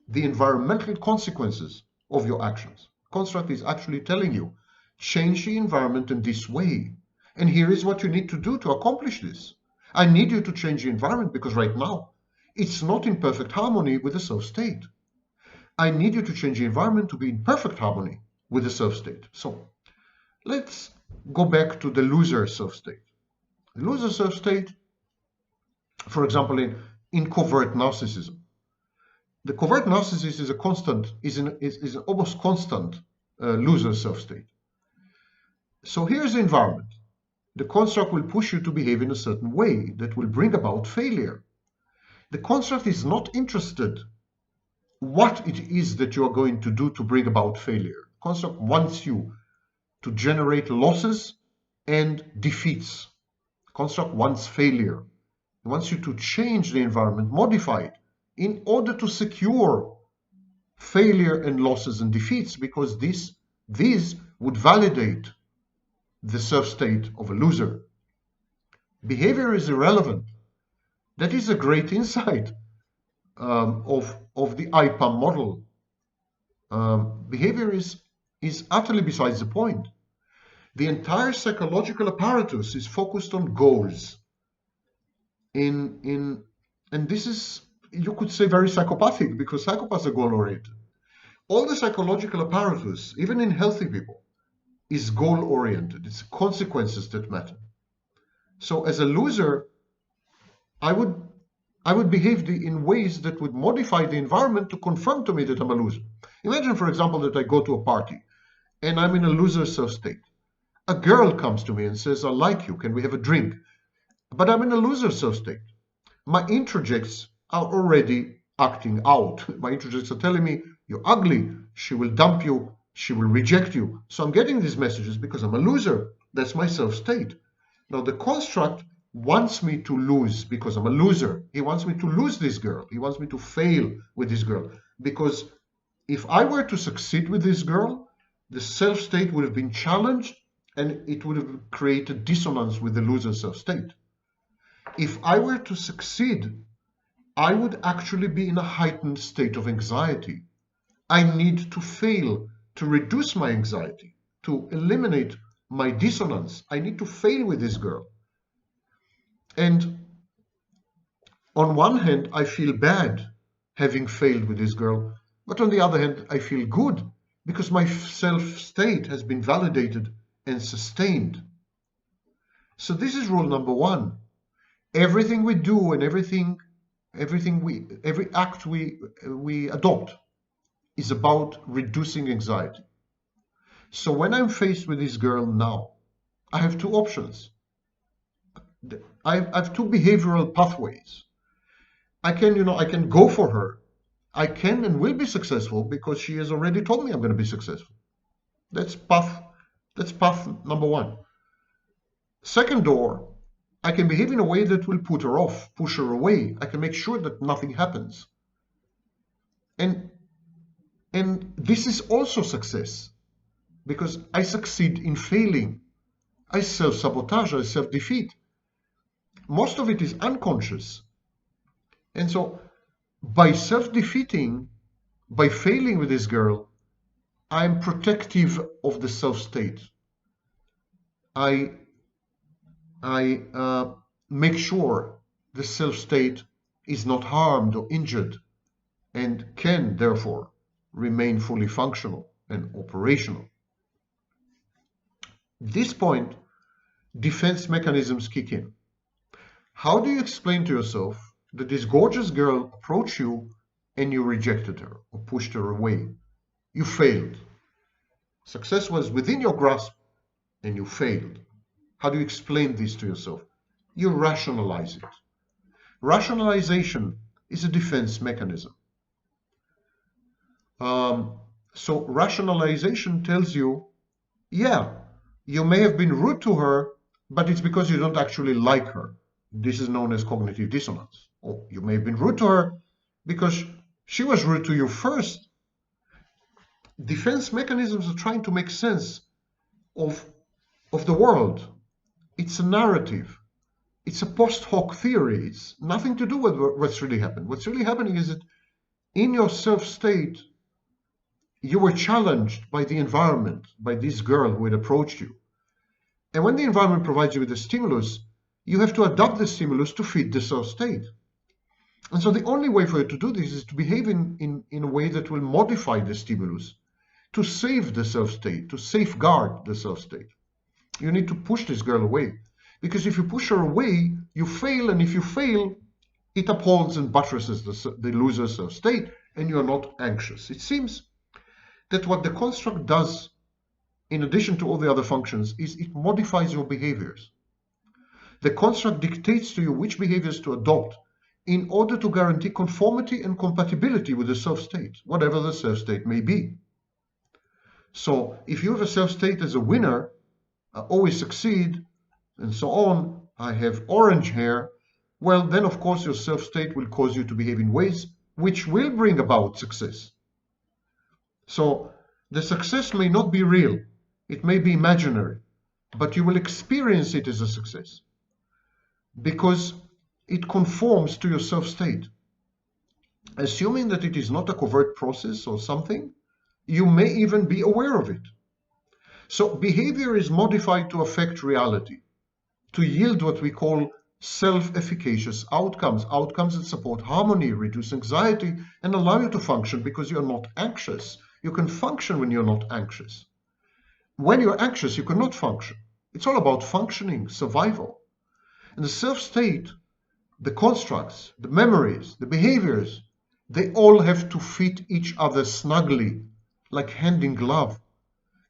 Speaker 1: the environmental consequences of your actions. Construct is actually telling you, change the environment in this way. And here is what you need to do to accomplish this. I need you to change the environment because right now, it's not in perfect harmony with the self-state. I need you to change the environment to be in perfect harmony with the self-state. So let's go back to the loser self-state. The loser self-state, for example, in covert narcissism. The covert narcissist is a constant, is an almost constant loser self-state. So here's the environment. The construct will push you to behave in a certain way that will bring about failure. The construct is not interested what it is that you are going to do to bring about failure. The construct wants you to generate losses and defeats. The construct wants failure. It wants you to change the environment, modify it, in order to secure failure and losses and defeats, because these would validate the self-state of a loser. Behavior is irrelevant. That is a great insight of the IPAM model. Behavior is utterly besides the point. The entire psychological apparatus is focused on goals. And this is, you could say, very psychopathic, because psychopaths are goal-oriented. All the psychological apparatus, even in healthy people, is goal-oriented. It's consequences that matter. So as a loser, I would behave in ways that would modify the environment to confirm to me that I'm a loser. Imagine, for example, that I go to a party and I'm in a loser self-state. A girl comes to me and says, I like you, can we have a drink? But I'm in a loser self-state. My introjects are already acting out. My introjects are telling me, you're ugly, she will dump you, she will reject you. So I'm getting these messages because I'm a loser. That's my self-state. Now the construct wants me to lose because I'm a loser. He wants me to lose this girl. He wants me to fail with this girl. Because if I were to succeed with this girl, the self-state would have been challenged and it would have created dissonance with the loser self-state. If I were to succeed, I would actually be in a heightened state of anxiety. I need to fail to reduce my anxiety, to eliminate my dissonance. I need to fail with this girl. And on one hand, I feel bad having failed with this girl. But on the other hand, I feel good because my self-state has been validated and sustained. So this is rule number one. Everything we do and every act we adopt is about reducing anxiety. So when I'm faced with this girl now, I have two options. I have two behavioral pathways. I can go for her. I can and will be successful because she has already told me I'm going to be successful. That's path number one. Second door, I can behave in a way that will put her off, push her away. I can make sure that nothing happens. And this is also success because I succeed in failing. I self-sabotage, I self-defeat. Most of it is unconscious. And so by self-defeating, by failing with this girl, I'm protective of the self-state. I make sure the self-state is not harmed or injured and can therefore remain fully functional and operational. At this point, defense mechanisms kick in. How do you explain to yourself that this gorgeous girl approached you and you rejected her or pushed her away? You failed. Success was within your grasp and you failed. How do you explain this to yourself? You rationalize it. Rationalization is a defense mechanism. So rationalization tells you, yeah, you may have been rude to her, but it's because you don't actually like her. This is known as cognitive dissonance. Or you may have been rude to her because she was rude to you first. Defense mechanisms are trying to make sense of the world. It's a narrative. It's a post hoc theory. It's nothing to do with what's really happened. What's really happening is that in your self-state, you were challenged by the environment, by this girl who had approached you. And when the environment provides you with a stimulus, you have to adapt the stimulus to fit the self-state. And so the only way for you to do this is to behave in a way that will modify the stimulus, to save the self-state, to safeguard the self-state. You need to push this girl away. Because if you push her away, you fail, and if you fail, it upholds and buttresses the loser's self-state, and you're not anxious. It seems that what the construct does, in addition to all the other functions, is it modifies your behaviors. The construct dictates to you which behaviors to adopt in order to guarantee conformity and compatibility with the self-state, whatever the self-state may be. So if you have a self-state as a winner, I always succeed, and so on, I have orange hair, well, then of course your self-state will cause you to behave in ways which will bring about success. So the success may not be real, it may be imaginary, but you will experience it as a success because it conforms to your self-state. Assuming that it is not a covert process or something, you may even be aware of it. So behavior is modified to affect reality, to yield what we call self-efficacious outcomes, outcomes that support harmony, reduce anxiety, and allow you to function because you're not anxious. You can function when you're not anxious. When you're anxious, you cannot function. It's all about functioning, survival. And the self-state, the constructs, the memories, the behaviors, they all have to fit each other snugly, like hand in glove.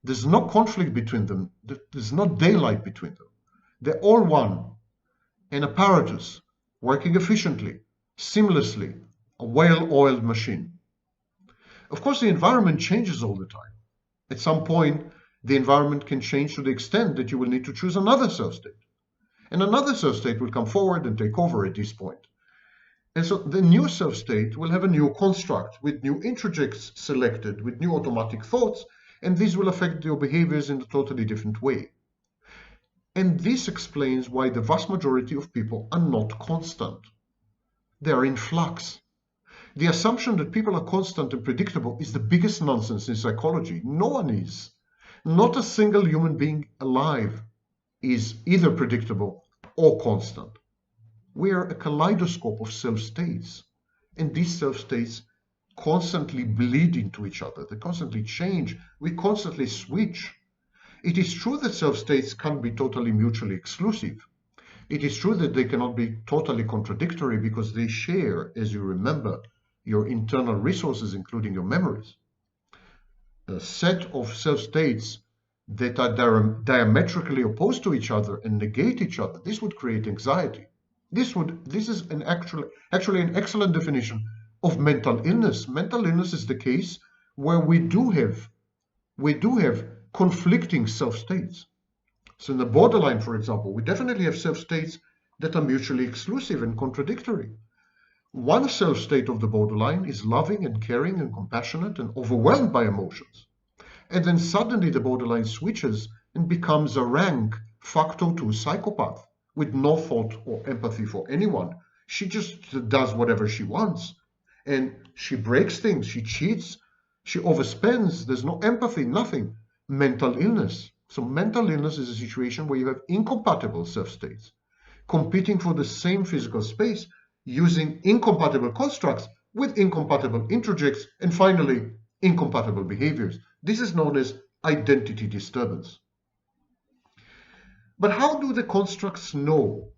Speaker 1: There's no conflict between them. There's no daylight between them. They're all one. An apparatus working efficiently, seamlessly, a well-oiled machine. Of course, the environment changes all the time. At some point, the environment can change to the extent that you will need to choose another self-state. And another self-state will come forward and take over at this point. And so the new self-state will have a new construct with new introjects selected, with new automatic thoughts, and these will affect your behaviors in a totally different way. And this explains why the vast majority of people are not constant. They are in flux. The assumption that people are constant and predictable is the biggest nonsense in psychology. No one is. Not a single human being alive is either predictable or constant. We are a kaleidoscope of self-states, and these self-states constantly bleed into each other. They constantly change. We constantly switch. It is true that self-states can't be totally mutually exclusive. It is true that they cannot be totally contradictory because they share, as you remember, your internal resources, including your memories. A set of self-states that are diametrically opposed to each other and negate each other, this would create anxiety. This is actually an excellent definition of mental illness. Mental illness is the case where we do have conflicting self-states. So in the borderline, for example, we definitely have self-states that are mutually exclusive and contradictory. One self-state of the borderline is loving and caring and compassionate and overwhelmed by emotions. And then suddenly the borderline switches and becomes a rank factor 2 psychopath with no thought or empathy for anyone. She just does whatever she wants. And she breaks things, she cheats, she overspends, there's no empathy, nothing. Mental illness. So mental illness is a situation where you have incompatible self-states competing for the same physical space using incompatible constructs with incompatible introjects and finally incompatible behaviors. This is known as identity disturbance. But how do the constructs know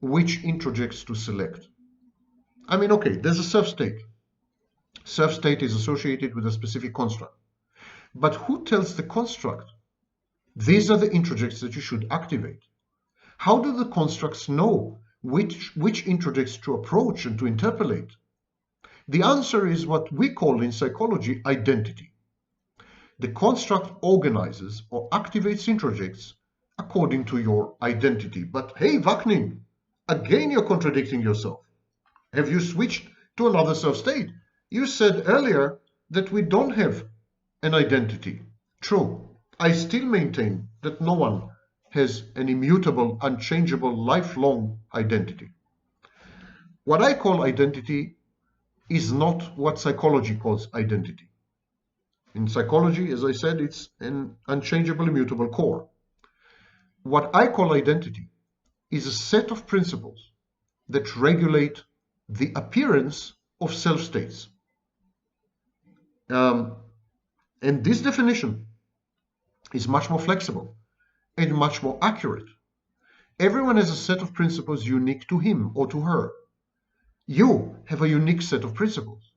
Speaker 1: which introjects to select? I mean, okay, there's a self-state. Self-state is associated with a specific construct. But who tells the construct these are the introjects that you should activate? How do the constructs know which introjects to approach and to interpolate? The answer is what we call in psychology identity. The construct organizes or activates introjects according to your identity. But hey, Vaknin, again you're contradicting yourself. Have you switched to another self-state? You said earlier that we don't have an identity. True. I still maintain that no one has an immutable, unchangeable, lifelong identity. What I call identity is not what psychology calls identity. In psychology, as I said, it's an unchangeable, immutable core. What I call identity is a set of principles that regulate the appearance of self-states. And this definition is much more flexible and much more accurate. Everyone has a set of principles unique to him or to her. You have a unique set of principles.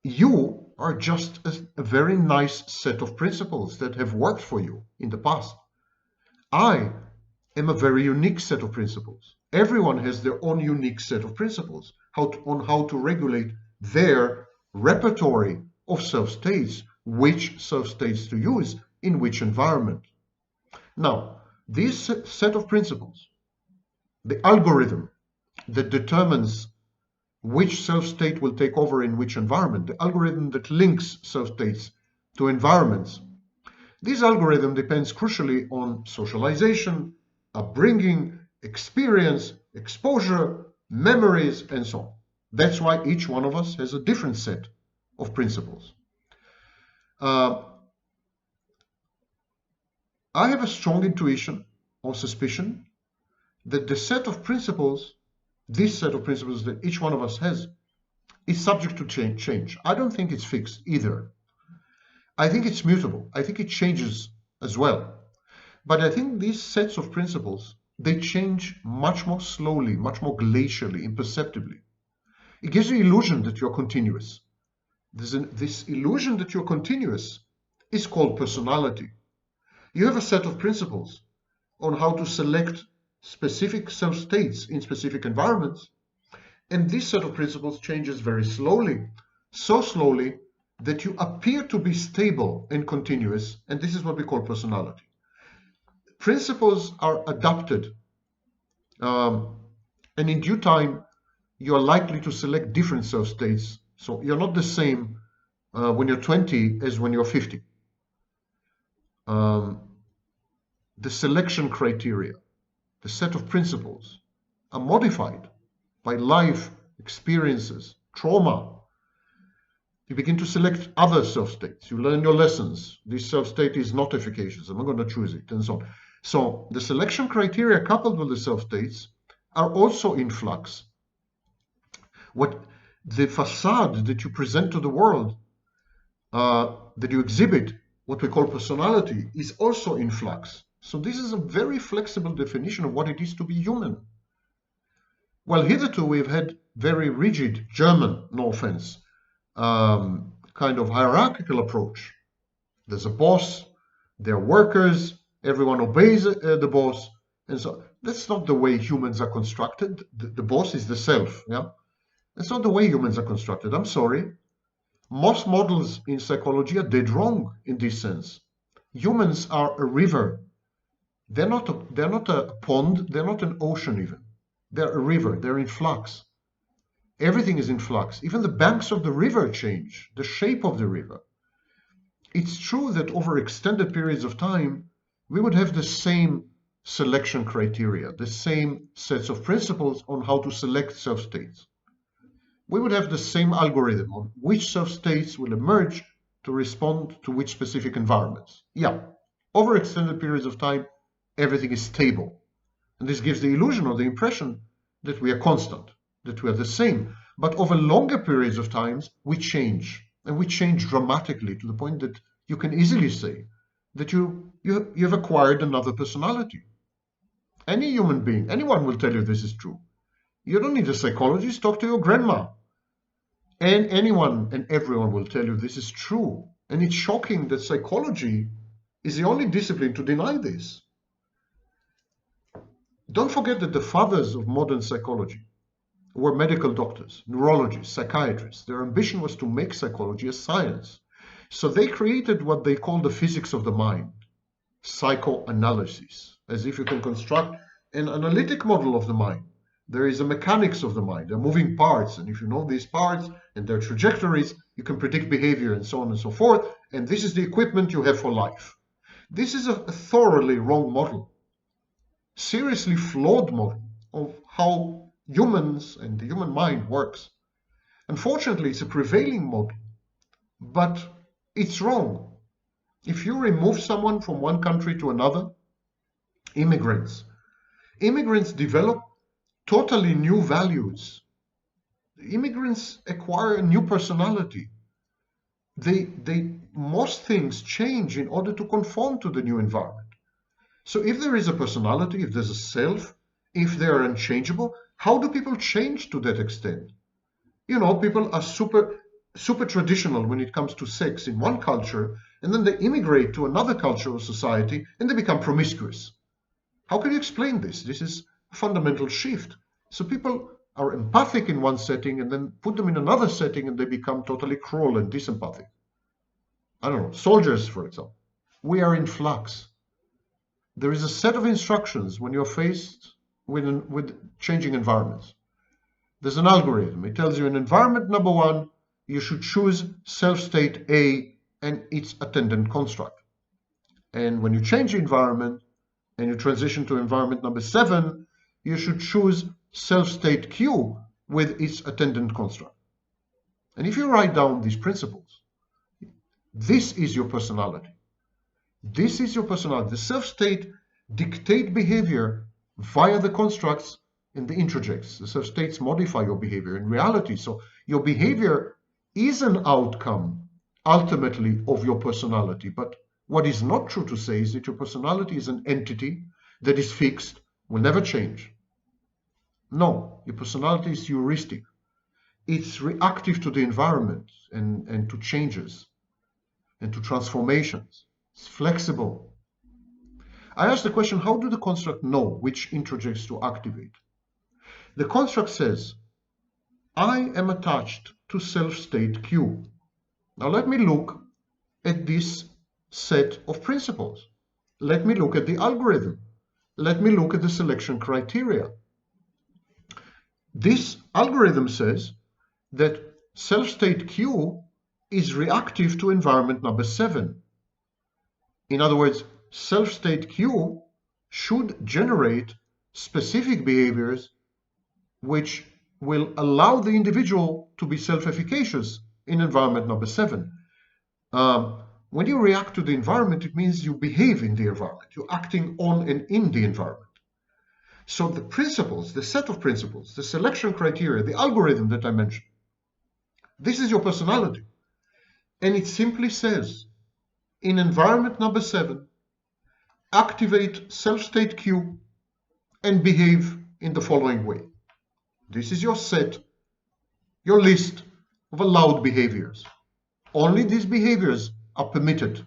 Speaker 1: You are just a very nice set of principles that have worked for you in the past. I am a very unique set of principles. Everyone has their own unique set of principles on how to regulate their repertory of self-states, which self-states to use in which environment. Now, this set of principles, the algorithm that determines which self-state will take over in which environment, the algorithm that links self-states to environments, this algorithm depends crucially on socialization, upbringing, experience, exposure, memories, and so on. That's why each one of us has a different set of principles. I have a strong intuition or suspicion that the set of principles, this set of principles that each one of us has, is subject to change. I don't think it's fixed either. I think it's mutable. I think it changes as well. But I think these sets of principles, they change much more slowly, much more glacially, imperceptibly. It gives you the illusion that you're continuous. This illusion that you're continuous is called personality. You have a set of principles on how to select specific self-states in specific environments, and this set of principles changes very slowly, so slowly that you appear to be stable and continuous, and this is what we call personality. Principles are adapted, and in due time, you are likely to select different self-states. So you're not the same when you're 20 as when you're 50. The selection criteria, the set of principles, are modified by life, experiences, trauma. You begin to select other self-states. You learn your lessons. This self-state is not efficacious. I'm not going to choose it, and so on. So the selection criteria coupled with the self-states are also in flux. What the facade that you present to the world, that you exhibit, what we call personality, is also in flux. So this is a very flexible definition of what it is to be human. Well, hitherto we've had very rigid German, no offense, kind of hierarchical approach. There's a boss, there are workers, everyone obeys the boss, and so that's not the way humans are constructed. The boss is the self, yeah? That's not the way humans are constructed. I'm sorry. Most models in psychology are dead wrong in this sense. Humans are a river. They're not a pond, they're not an ocean even. They're a river, they're in flux. Everything is in flux. Even the banks of the river change, the shape of the river. It's true that over extended periods of time, we would have the same selection criteria, the same sets of principles on how to select self-states. We would have the same algorithm on which self-states will emerge to respond to which specific environments. Yeah, over extended periods of time, everything is stable. And this gives the illusion or the impression that we are constant, that we are the same. But over longer periods of times, we change. And we change dramatically to the point that you can easily say that you have acquired another personality. Any human being, anyone will tell you this is true. You don't need a psychologist, talk to your grandma. And anyone and everyone will tell you this is true. And it's shocking that psychology is the only discipline to deny this. Don't forget that the fathers of modern psychology were medical doctors, neurologists, psychiatrists. Their ambition was to make psychology a science. So they created what they call the physics of the mind, psychoanalysis, as if you can construct an analytic model of the mind. There is a mechanics of the mind, there are moving parts, and if you know these parts and their trajectories, you can predict behavior and so on and so forth, and this is the equipment you have for life. This is a thoroughly wrong model, seriously flawed model of how humans and the human mind works. Unfortunately, it's a prevailing model, but it's wrong. If you remove someone from one country to another, immigrants develop totally new values. Immigrants acquire a new personality. Most things change in order to conform to the new environment. So if there is a personality, if there's a self, if they are unchangeable, how do people change to that extent? You know, people are super traditional when it comes to sex in one culture, and then they immigrate to another culture or society and they become promiscuous. How can you explain this? This is a fundamental shift. So people are empathic in one setting and then put them in another setting and they become totally cruel and disempathic. I don't know, soldiers, for example. We are in flux. There is a set of instructions when you're faced with changing environments. There's an algorithm. It tells you in environment number 1, you should choose self-state A and its attendant construct. And when you change the environment and you transition to environment number 7, you should choose self-state Q with its attendant construct. And if you write down these principles, this is your personality. This is your personality. The self-state dictate behavior via the constructs in the introjects. The self-states modify your behavior in reality. So your behavior is an outcome, ultimately, of your personality. But what is not true to say is that your personality is an entity that is fixed, will never change. No, your personality is heuristic. It's reactive to the environment and to changes and to transformations. It's flexible. I asked the question, how do the construct know which introjects to activate? The construct says, I am attached to self-state Q. Now let me look at this set of principles. Let me look at the algorithm. Let me look at the selection criteria. This algorithm says that self-state Q is reactive to environment number 7. In other words, self-state Q should generate specific behaviors which will allow the individual to be self-efficacious in environment number 7. When you react to the environment, it means you behave in the environment. You're acting on and in the environment. So the principles, the set of principles, the selection criteria, the algorithm that I mentioned, this is your personality. And it simply says, in environment number 7, activate self-state Q and behave in the following way. This is your set, your list of allowed behaviors. Only these behaviors are permitted.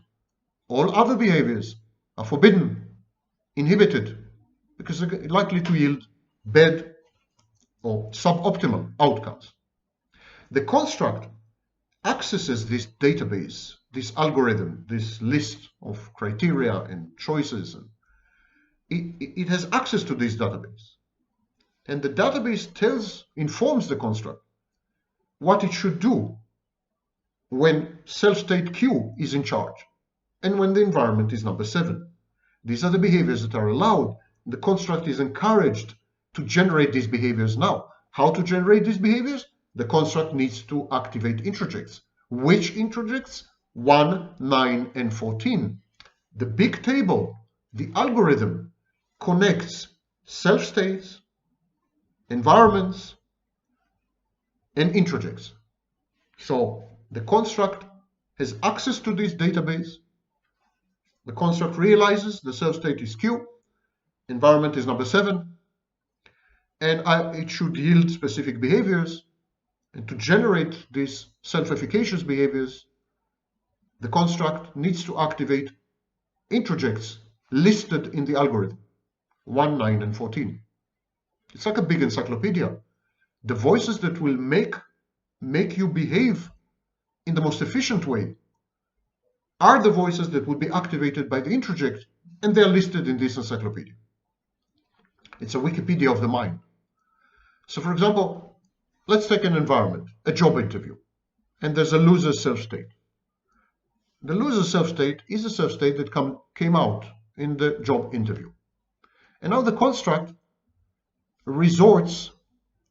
Speaker 1: All other behaviors are forbidden, inhibited, because they're likely to yield bad or suboptimal outcomes. The construct accesses this database, this algorithm, this list of criteria and choices. And it has access to this database. And the database informs the construct what it should do when self-state Q is in charge and when the environment is number 7. These are the behaviors that are allowed. The construct is encouraged to generate these behaviors now. How to generate these behaviors? The construct needs to activate introjects. Which introjects? 1, 9, and 14. The big table, the algorithm, connects self-states, environments, and introjects. So the construct has access to this database. The construct realizes the self-state is Q, environment is number 7, and it should yield specific behaviors. And to generate these self-efficacious behaviors, the construct needs to activate introjects listed in the algorithm, 1, 9, and 14. It's like a big encyclopedia. The voices that will make you behave in the most efficient way are the voices that will be activated by the introject, and they are listed in this encyclopedia. It's a Wikipedia of the mind. So for example, let's take an environment, a job interview, and there's a loser self-state. The loser self-state is a self-state that came out in the job interview. And now the construct resorts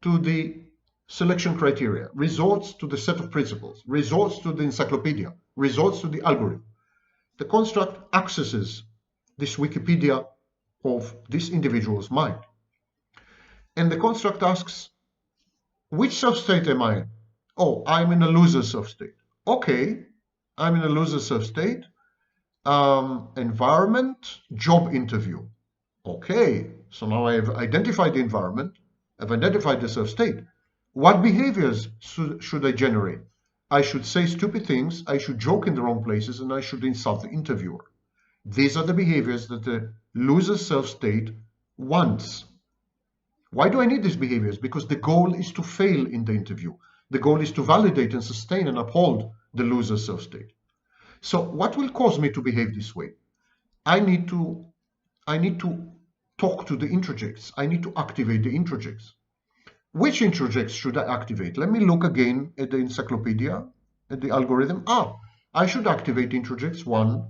Speaker 1: to the selection criteria, resorts to the set of principles, resorts to the encyclopedia, resorts to the algorithm. The construct accesses this Wikipedia of this individual's mind. And the construct asks, which self-state am I in? Oh, I'm in a loser self-state. Okay, I'm in a loser self-state. Environment, job interview. Okay, so now I have identified the environment, I've identified the self-state. What behaviors should I generate? I should say stupid things, I should joke in the wrong places, and I should insult the interviewer. These are the behaviors that the loser self-state wants. Why do I need these behaviors? Because the goal is to fail in the interview. The goal is to validate and sustain and uphold the loser self-state. So what will cause me to behave this way? I need to talk to the introjects. I need to activate the introjects. Which introjects should I activate? Let me look again at the encyclopedia, at the algorithm. I should activate introjects 1,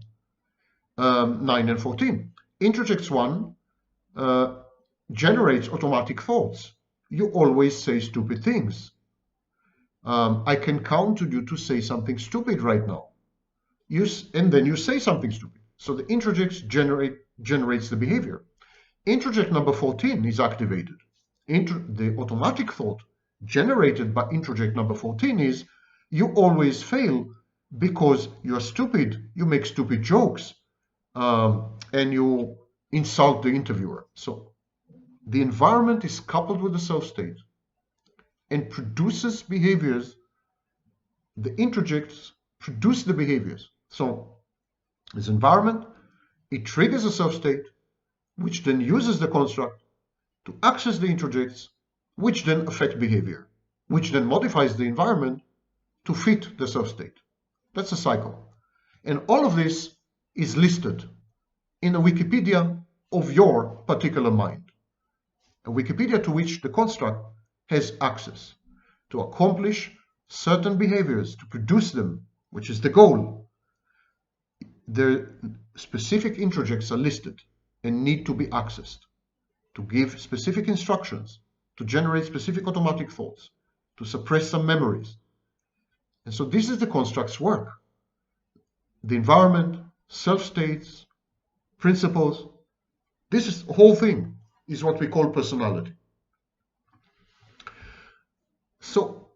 Speaker 1: 9, and 14. Introjects 1 generates automatic thoughts. You always say stupid things. I can count on you to say something stupid right now. And then you say something stupid. So the introjects generates the behavior. Introject number 14 is activated. The automatic thought generated by introject number 14 is, you always fail because you're stupid, you make stupid jokes, and you insult the interviewer. So the environment is coupled with the self-state and produces behaviors. The introjects produce the behaviors. So this environment, it triggers a self-state, which then uses the construct to access the introjects, which then affect behavior, which then modifies the environment to fit the self-state. That's a cycle. And all of this is listed in a Wikipedia of your particular mind, a Wikipedia to which the construct has access to accomplish certain behaviors, to produce them, which is the goal. The specific introjects are listed and need to be accessed to give specific instructions, to generate specific automatic thoughts, to suppress some memories. And so this is the construct's work. The environment, self-states, principles, this is the whole thing. is what we call personality. So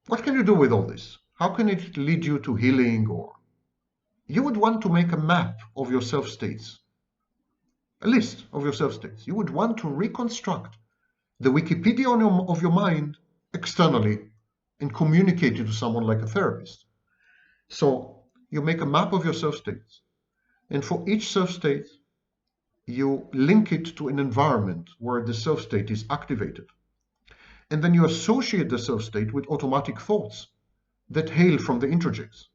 Speaker 1: what can you do with all this? How can it lead you to healing? Or you would want to make a map of your self-states, a list of your self-states. You would want to reconstruct the Wikipedia of your mind externally and communicate it to someone like a therapist. So you make a map of your self-states, and for each self-state, you link it to an environment where the self-state is activated. And then you associate the self-state with automatic thoughts that hail from the introjects.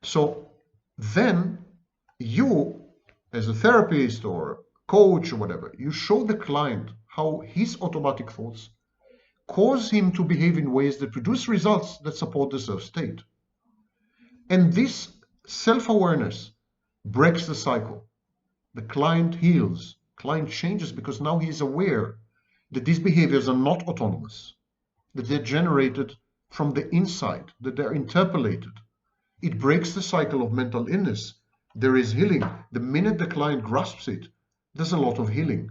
Speaker 1: So then you, as a therapist or coach or whatever, you show the client how his automatic thoughts cause him to behave in ways that produce results that support the self-state. And this self-awareness breaks the cycle. The client heals, client changes, because now he is aware that these behaviors are not autonomous, that they're generated from the inside, that they're interpolated. It breaks the cycle of mental illness. There is healing. The minute the client grasps it, there's a lot of healing.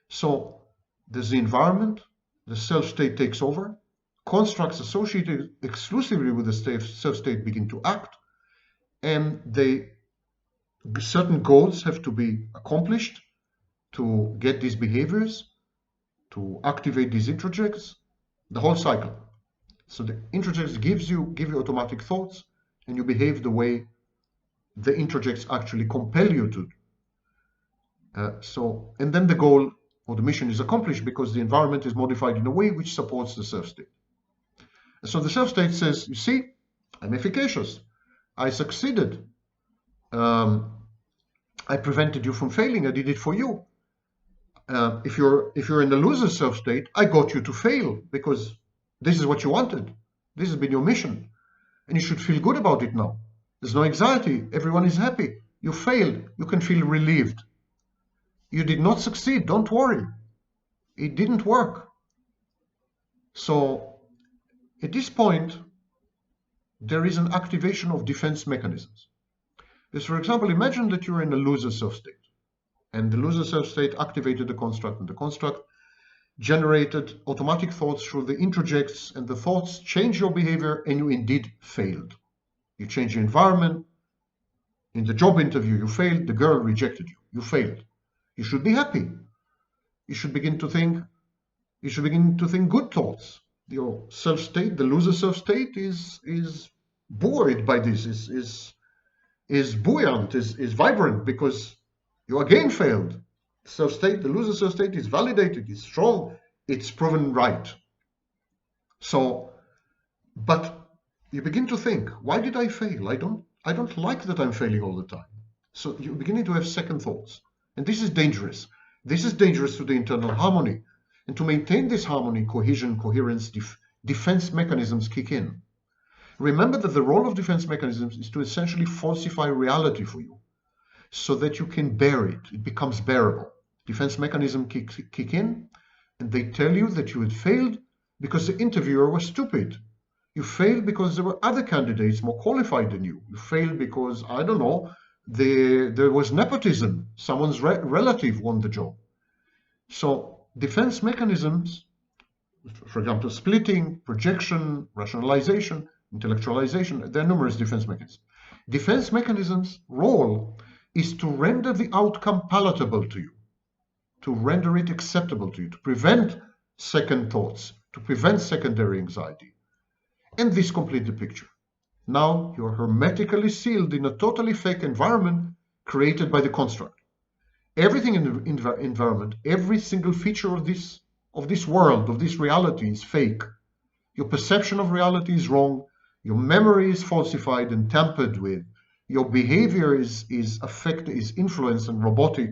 Speaker 1: So there's the environment, the self-state takes over, constructs associated exclusively with the self-state begin to act, and certain goals have to be accomplished to get these behaviors, to activate these introjects, the whole cycle. So the introjects give you automatic thoughts, and you behave the way the introjects actually compel you to. And then the goal or the mission is accomplished because the environment is modified in a way which supports the self-state. So the self-state says, you see, I'm efficacious. I succeeded. I prevented you from failing. I did it for you. If you're in the loser self-state, I got you to fail because this is what you wanted. This has been your mission. And you should feel good about it now. There's no anxiety. Everyone is happy. You failed. You can feel relieved. You did not succeed. Don't worry. It didn't work. So at this point, there is an activation of defense mechanisms. Because, for example, imagine that you're in a loser self-state, and the loser self-state activated the construct, and the construct generated automatic thoughts through the introjects, and the thoughts change your behavior, and you indeed failed. You change your environment. In the job interview, you failed. The girl rejected you. You failed. You should be happy. You should begin to think good thoughts. Your self-state, the loser self-state, is buoyed by this, is buoyant, is vibrant, because you again failed. Self-state, the loser self-state is validated, is strong, it's proven right. So, but you begin to think, why did I fail? I don't like that I'm failing all the time. So you're beginning to have second thoughts. And this is dangerous. This is dangerous to the internal harmony. And to maintain this harmony, cohesion, coherence, defense mechanisms kick in. Remember that the role of defense mechanisms is to essentially falsify reality for you so that you can bear it. It becomes bearable. Defense mechanisms kick in, and they tell you that you had failed because the interviewer was stupid. You failed because there were other candidates more qualified than you. You failed because, I don't know, there was nepotism. Someone's relative won the job. So defense mechanisms, for example, splitting, projection, rationalization, intellectualization, there are numerous defense mechanisms. Defense mechanisms' role is to render the outcome palatable to you, to render it acceptable to you, to prevent second thoughts, to prevent secondary anxiety. And this completes the picture. Now you're hermetically sealed in a totally fake environment created by the construct. Everything in the environment, every single feature of this world, of this reality is fake. Your perception of reality is wrong. Your memory is falsified and tampered with. Your behavior is influenced and robotic.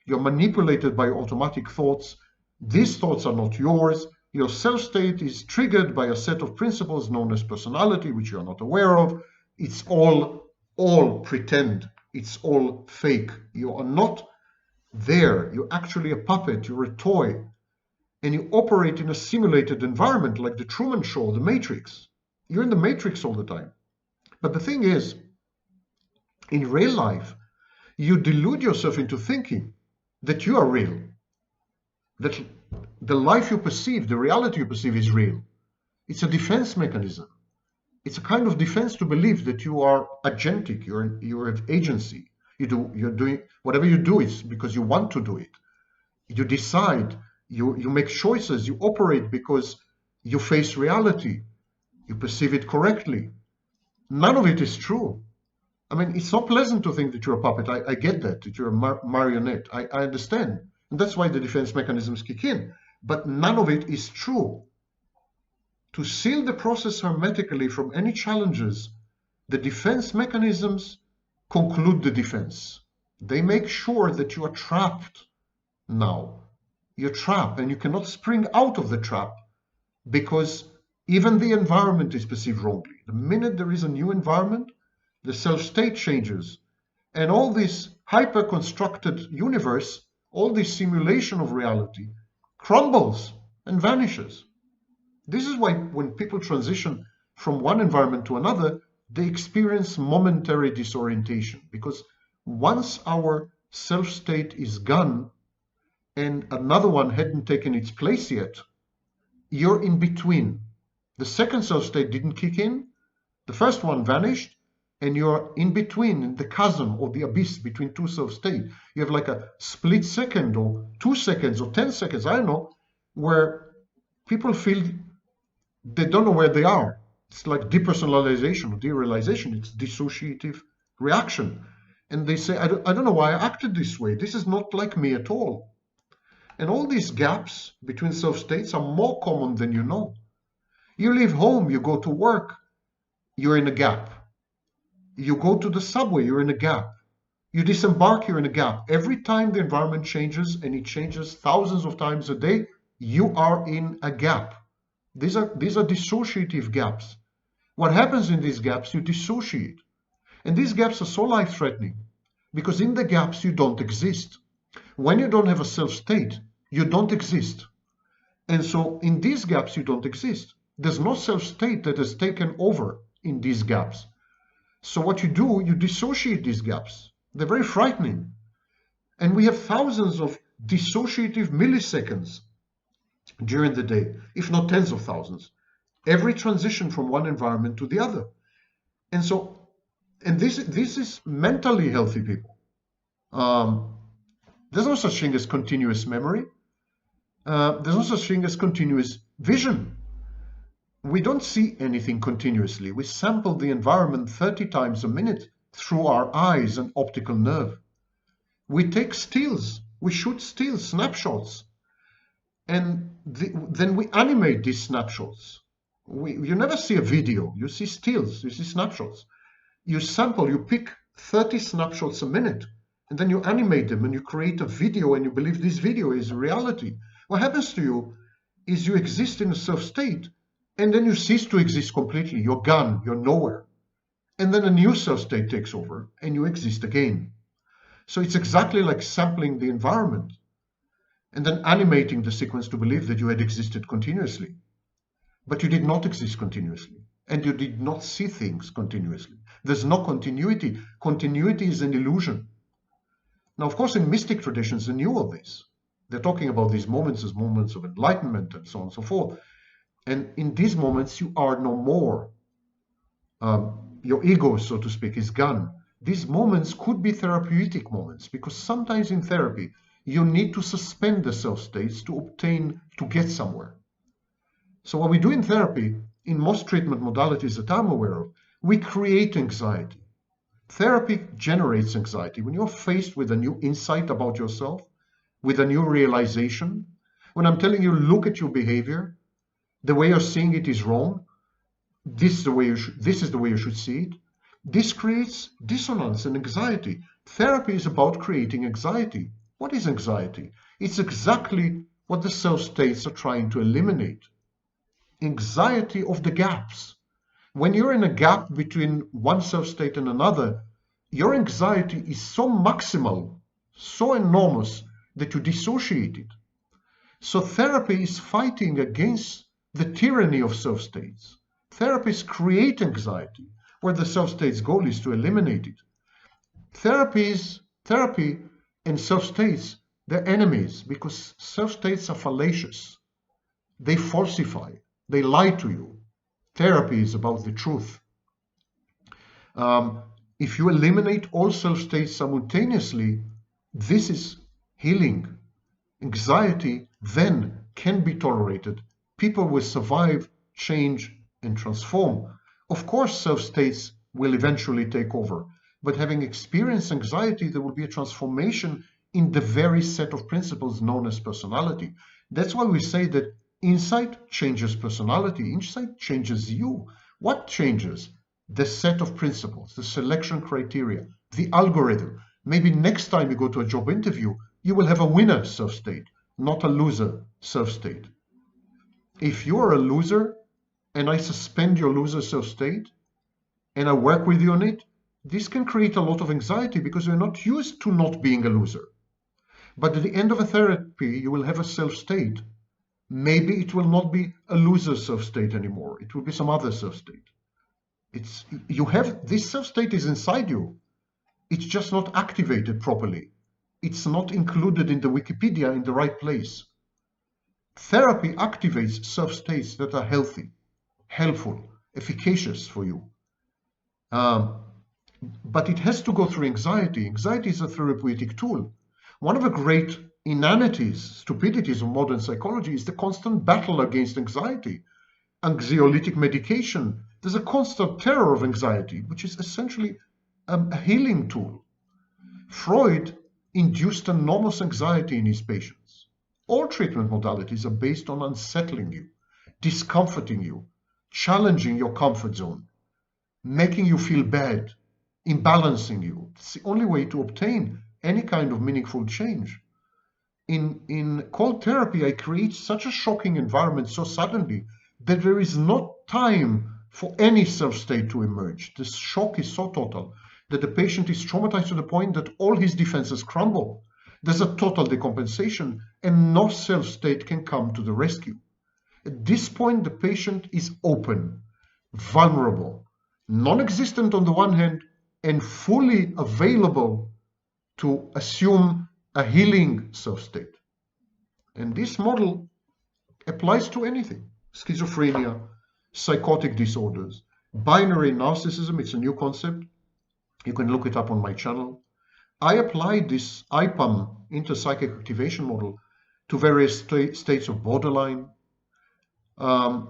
Speaker 1: You're manipulated by automatic thoughts. These thoughts are not yours. Your self-state is triggered by a set of principles known as personality, which you are not aware of. It's all pretend. It's all fake. You are not there. You're actually a puppet. You're a toy. And you operate in a simulated environment like the Truman Show, the Matrix. You're in the Matrix all the time. But the thing is, in real life, you delude yourself into thinking that you are real. that the life you perceive, the reality you perceive is real. It's a defense mechanism. It's a kind of defense to believe that you are agentic, you have agency. You're doing whatever you do is because you want to do it. You decide, you make choices, you operate because you face reality, you perceive it correctly. None of it is true. I mean, it's not pleasant to think that you're a puppet. I get that you're a marionette. I understand. And that's why the defense mechanisms kick in. But none of it is true. To seal the process hermetically from any challenges, the defense mechanisms conclude the defense. They make sure that you are trapped now. You're trapped and you cannot spring out of the trap because even the environment is perceived wrongly. The minute there is a new environment, the self-state changes. And all this hyper-constructed universe, all this simulation of reality, crumbles and vanishes. This is why when people transition from one environment to another, they experience momentary disorientation. Because once our self-state is gone and another one hadn't taken its place yet, you're in between. The second self-state didn't kick in, the first one vanished, and you're in between, in the chasm or the abyss between two self-states. You have like a split second or 2 seconds or 10 seconds, I don't know, where people feel they don't know where they are. It's like depersonalization or derealization. It's dissociative reaction. And they say, I don't know why I acted this way. This is not like me at all. And all these gaps between self-states are more common than you know. You leave home, you go to work, you're in a gap. You go to the subway, you're in a gap. You disembark, you're in a gap. Every time the environment changes, and it changes thousands of times a day, you are in a gap. These are dissociative gaps. What happens in these gaps, you dissociate. And these gaps are so life-threatening because in the gaps you don't exist. When you don't have a self-state, you don't exist. And so in these gaps, you don't exist. There's no self-state that has taken over in these gaps. So what you do, you dissociate these gaps. They're very frightening. And we have thousands of dissociative milliseconds during the day, if not tens of thousands. Every transition from one environment to the other. And this is mentally healthy people. There's no such thing as continuous memory. There's no such thing as continuous vision. We don't see anything continuously. We sample the environment 30 times a minute through our eyes and optical nerve. We take stills. We shoot stills, snapshots. And then we animate these snapshots. You never see a video. You see stills. You see snapshots. You sample. You pick 30 snapshots a minute. And then you animate them and you create a video and you believe this video is reality. What happens to you is you exist in a self-state and then you cease to exist completely. You're gone. You're nowhere. And then a new self-state takes over and you exist again. So it's exactly like sampling the environment and then animating the sequence to believe that you had existed continuously. But you did not exist continuously. And you did not see things continuously. There's no continuity. Continuity is an illusion. Now, of course, in mystic traditions, they knew all this. They're talking about these moments as moments of enlightenment and so on and so forth. And in these moments, you are no more. Your ego, so to speak, is gone. These moments could be therapeutic moments because sometimes in therapy, you need to suspend the self-states to get somewhere. So what we do in therapy, in most treatment modalities that I'm aware of, we create anxiety. Therapy generates anxiety. When you're faced with a new insight about yourself, with a new realization, when I'm telling you, look at your behavior, the way you're seeing it is wrong, this is the way you should see it, this creates dissonance and anxiety. Therapy is about creating anxiety. What is anxiety? It's exactly what the self-states are trying to eliminate. Anxiety of the gaps. When you're in a gap between one self-state and another, your anxiety is so maximal, so enormous, that you dissociate it. So therapy is fighting against the tyranny of self-states. Therapists create anxiety, where the self-state's goal is to eliminate it. Therapy and self-states They're enemies because self-states are fallacious. They falsify. They lie to you. Therapy is about the truth. If you eliminate all self-states simultaneously, this is healing. Anxiety then can be tolerated. People will survive, change, and transform. Of course, self-states will eventually take over, but having experienced anxiety, there will be a transformation in the very set of principles known as personality. That's why we say that insight changes personality. Insight changes you. What changes? The set of principles, the selection criteria, the algorithm. Maybe next time you go to a job interview, you will have a winner self-state, not a loser self-state. If you're a loser and I suspend your loser self-state and I work with you on it, this can create a lot of anxiety because you're not used to not being a loser. But at the end of a therapy, you will have a self-state. Maybe it will not be a loser self-state anymore. It will be some other self-state. This self-state is inside you. It's just not activated properly. It's not included in the Wikipedia in the right place. Therapy activates self-states that are healthy, helpful, efficacious for you. But it has to go through anxiety. Anxiety is a therapeutic tool. One of the great inanities, stupidities of modern psychology is the constant battle against anxiety. Anxiolytic medication. There's a constant terror of anxiety, which is essentially a healing tool. Freud induced enormous anxiety in his patients. All treatment modalities are based on unsettling you, discomforting you, challenging your comfort zone, making you feel bad, imbalancing you. It's the only way to obtain any kind of meaningful change. In cold therapy, I create such a shocking environment so suddenly that there is no time for any self-state to emerge. The shock is so total that the patient is traumatized to the point that all his defenses crumble. There's a total decompensation and no self-state can come to the rescue. At this point, the patient is open, vulnerable, non-existent on the one hand, and fully available to assume a healing self-state. And this model applies to anything. Schizophrenia, psychotic disorders, binary narcissism, it's a new concept. You can look it up on my channel. I applied this IPAM, Intrapsychic Activation Model, to various states of borderline, as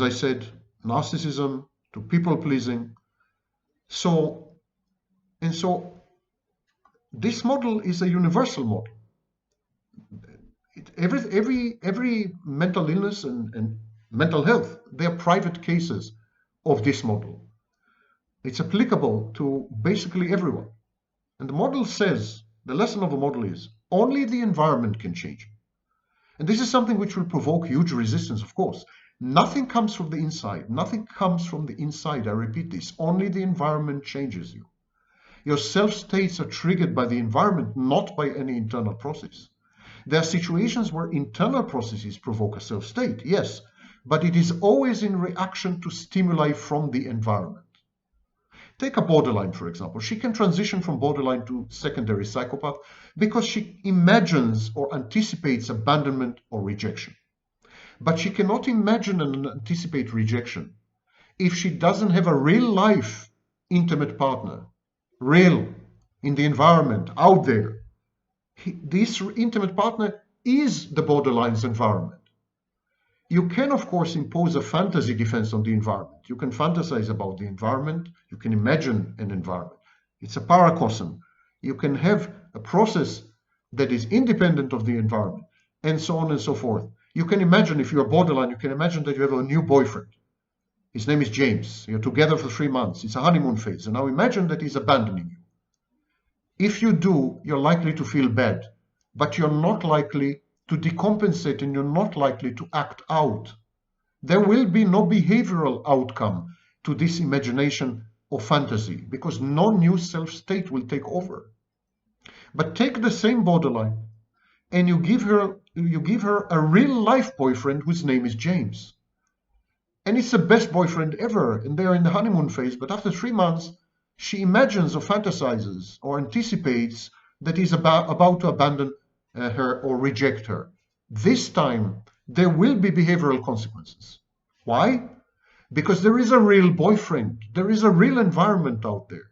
Speaker 1: I said, narcissism, to people-pleasing. So this model is a universal model. Every mental illness and mental health, they are private cases of this model. It's applicable to basically everyone. And the model says, the lesson of the model is, only the environment can change. And this is something which will provoke huge resistance, of course. Nothing comes from the inside. Nothing comes from the inside. I repeat this. Only the environment changes you. Your self-states are triggered by the environment, not by any internal process. There are situations where internal processes provoke a self-state, yes, but it is always in reaction to stimuli from the environment. Take a borderline, for example. She can transition from borderline to secondary psychopath because she imagines or anticipates abandonment or rejection. But she cannot imagine and anticipate rejection if she doesn't have a real life intimate partner, real, in the environment, out there. This intimate partner is the borderline's environment. You can, of course, impose a fantasy defense on the environment. You can fantasize about the environment. You can imagine an environment. It's a paracosm. You can have a process that is independent of the environment, and so on and so forth. You can imagine, if you're borderline, you can imagine that you have a new boyfriend. His name is James. You're together for 3 months. It's a honeymoon phase. And now imagine that he's abandoning you. If you do, you're likely to feel bad, but you're not likely to decompensate and you're not likely to act out. There will be no behavioral outcome to this imagination or fantasy because no new self-state will take over. But take the same borderline and you give her a real life boyfriend whose name is James. And it's the best boyfriend ever, and they're in the honeymoon phase, but after 3 months, she imagines or fantasizes or anticipates that is about to abandon her or reject her. This time, there will be behavioral consequences. Why? Because there is a real boyfriend, there is a real environment out there.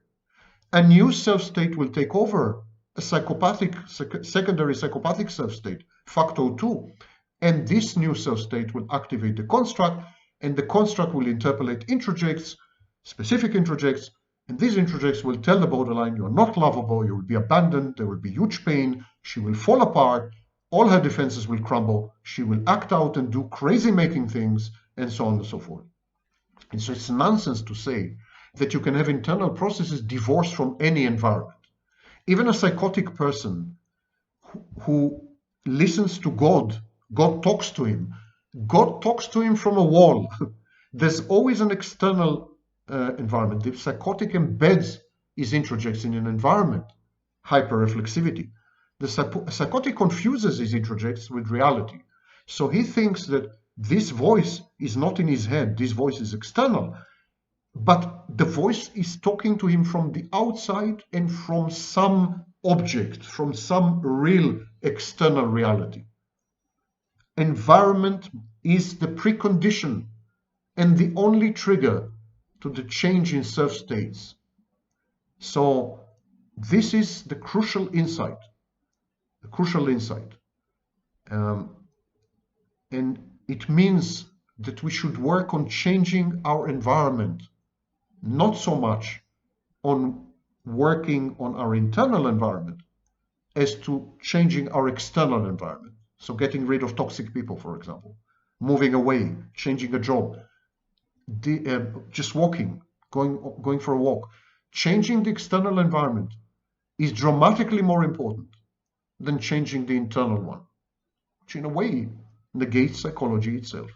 Speaker 1: A new self-state will take over, a secondary psychopathic self-state, factor 2. And this new self-state will activate the construct, and the construct will interpolate introjects, specific introjects, and these introjects will tell the borderline, you're not lovable, you will be abandoned, there will be huge pain, she will fall apart, all her defenses will crumble, she will act out and do crazy-making things, and so on and so forth. And so it's nonsense to say that you can have internal processes divorced from any environment. Even a psychotic person who listens to God, God talks to him. God talks to him from a wall. There's always an external environment. The psychotic embeds his introjects in an environment, hyperreflexivity. The psychotic confuses his introjects with reality. So he thinks that this voice is not in his head, this voice is external. But the voice is talking to him from the outside and from some object, from some real external reality. Environment is the precondition and the only trigger to the change in self-states. So this is the crucial insight, and it means that we should work on changing our environment, not so much on working on our internal environment as to changing our external environment. So getting rid of toxic people, for example, moving away, changing a job, just walking, going for a walk. Changing the external environment is dramatically more important than changing the internal one, which in a way negates psychology itself.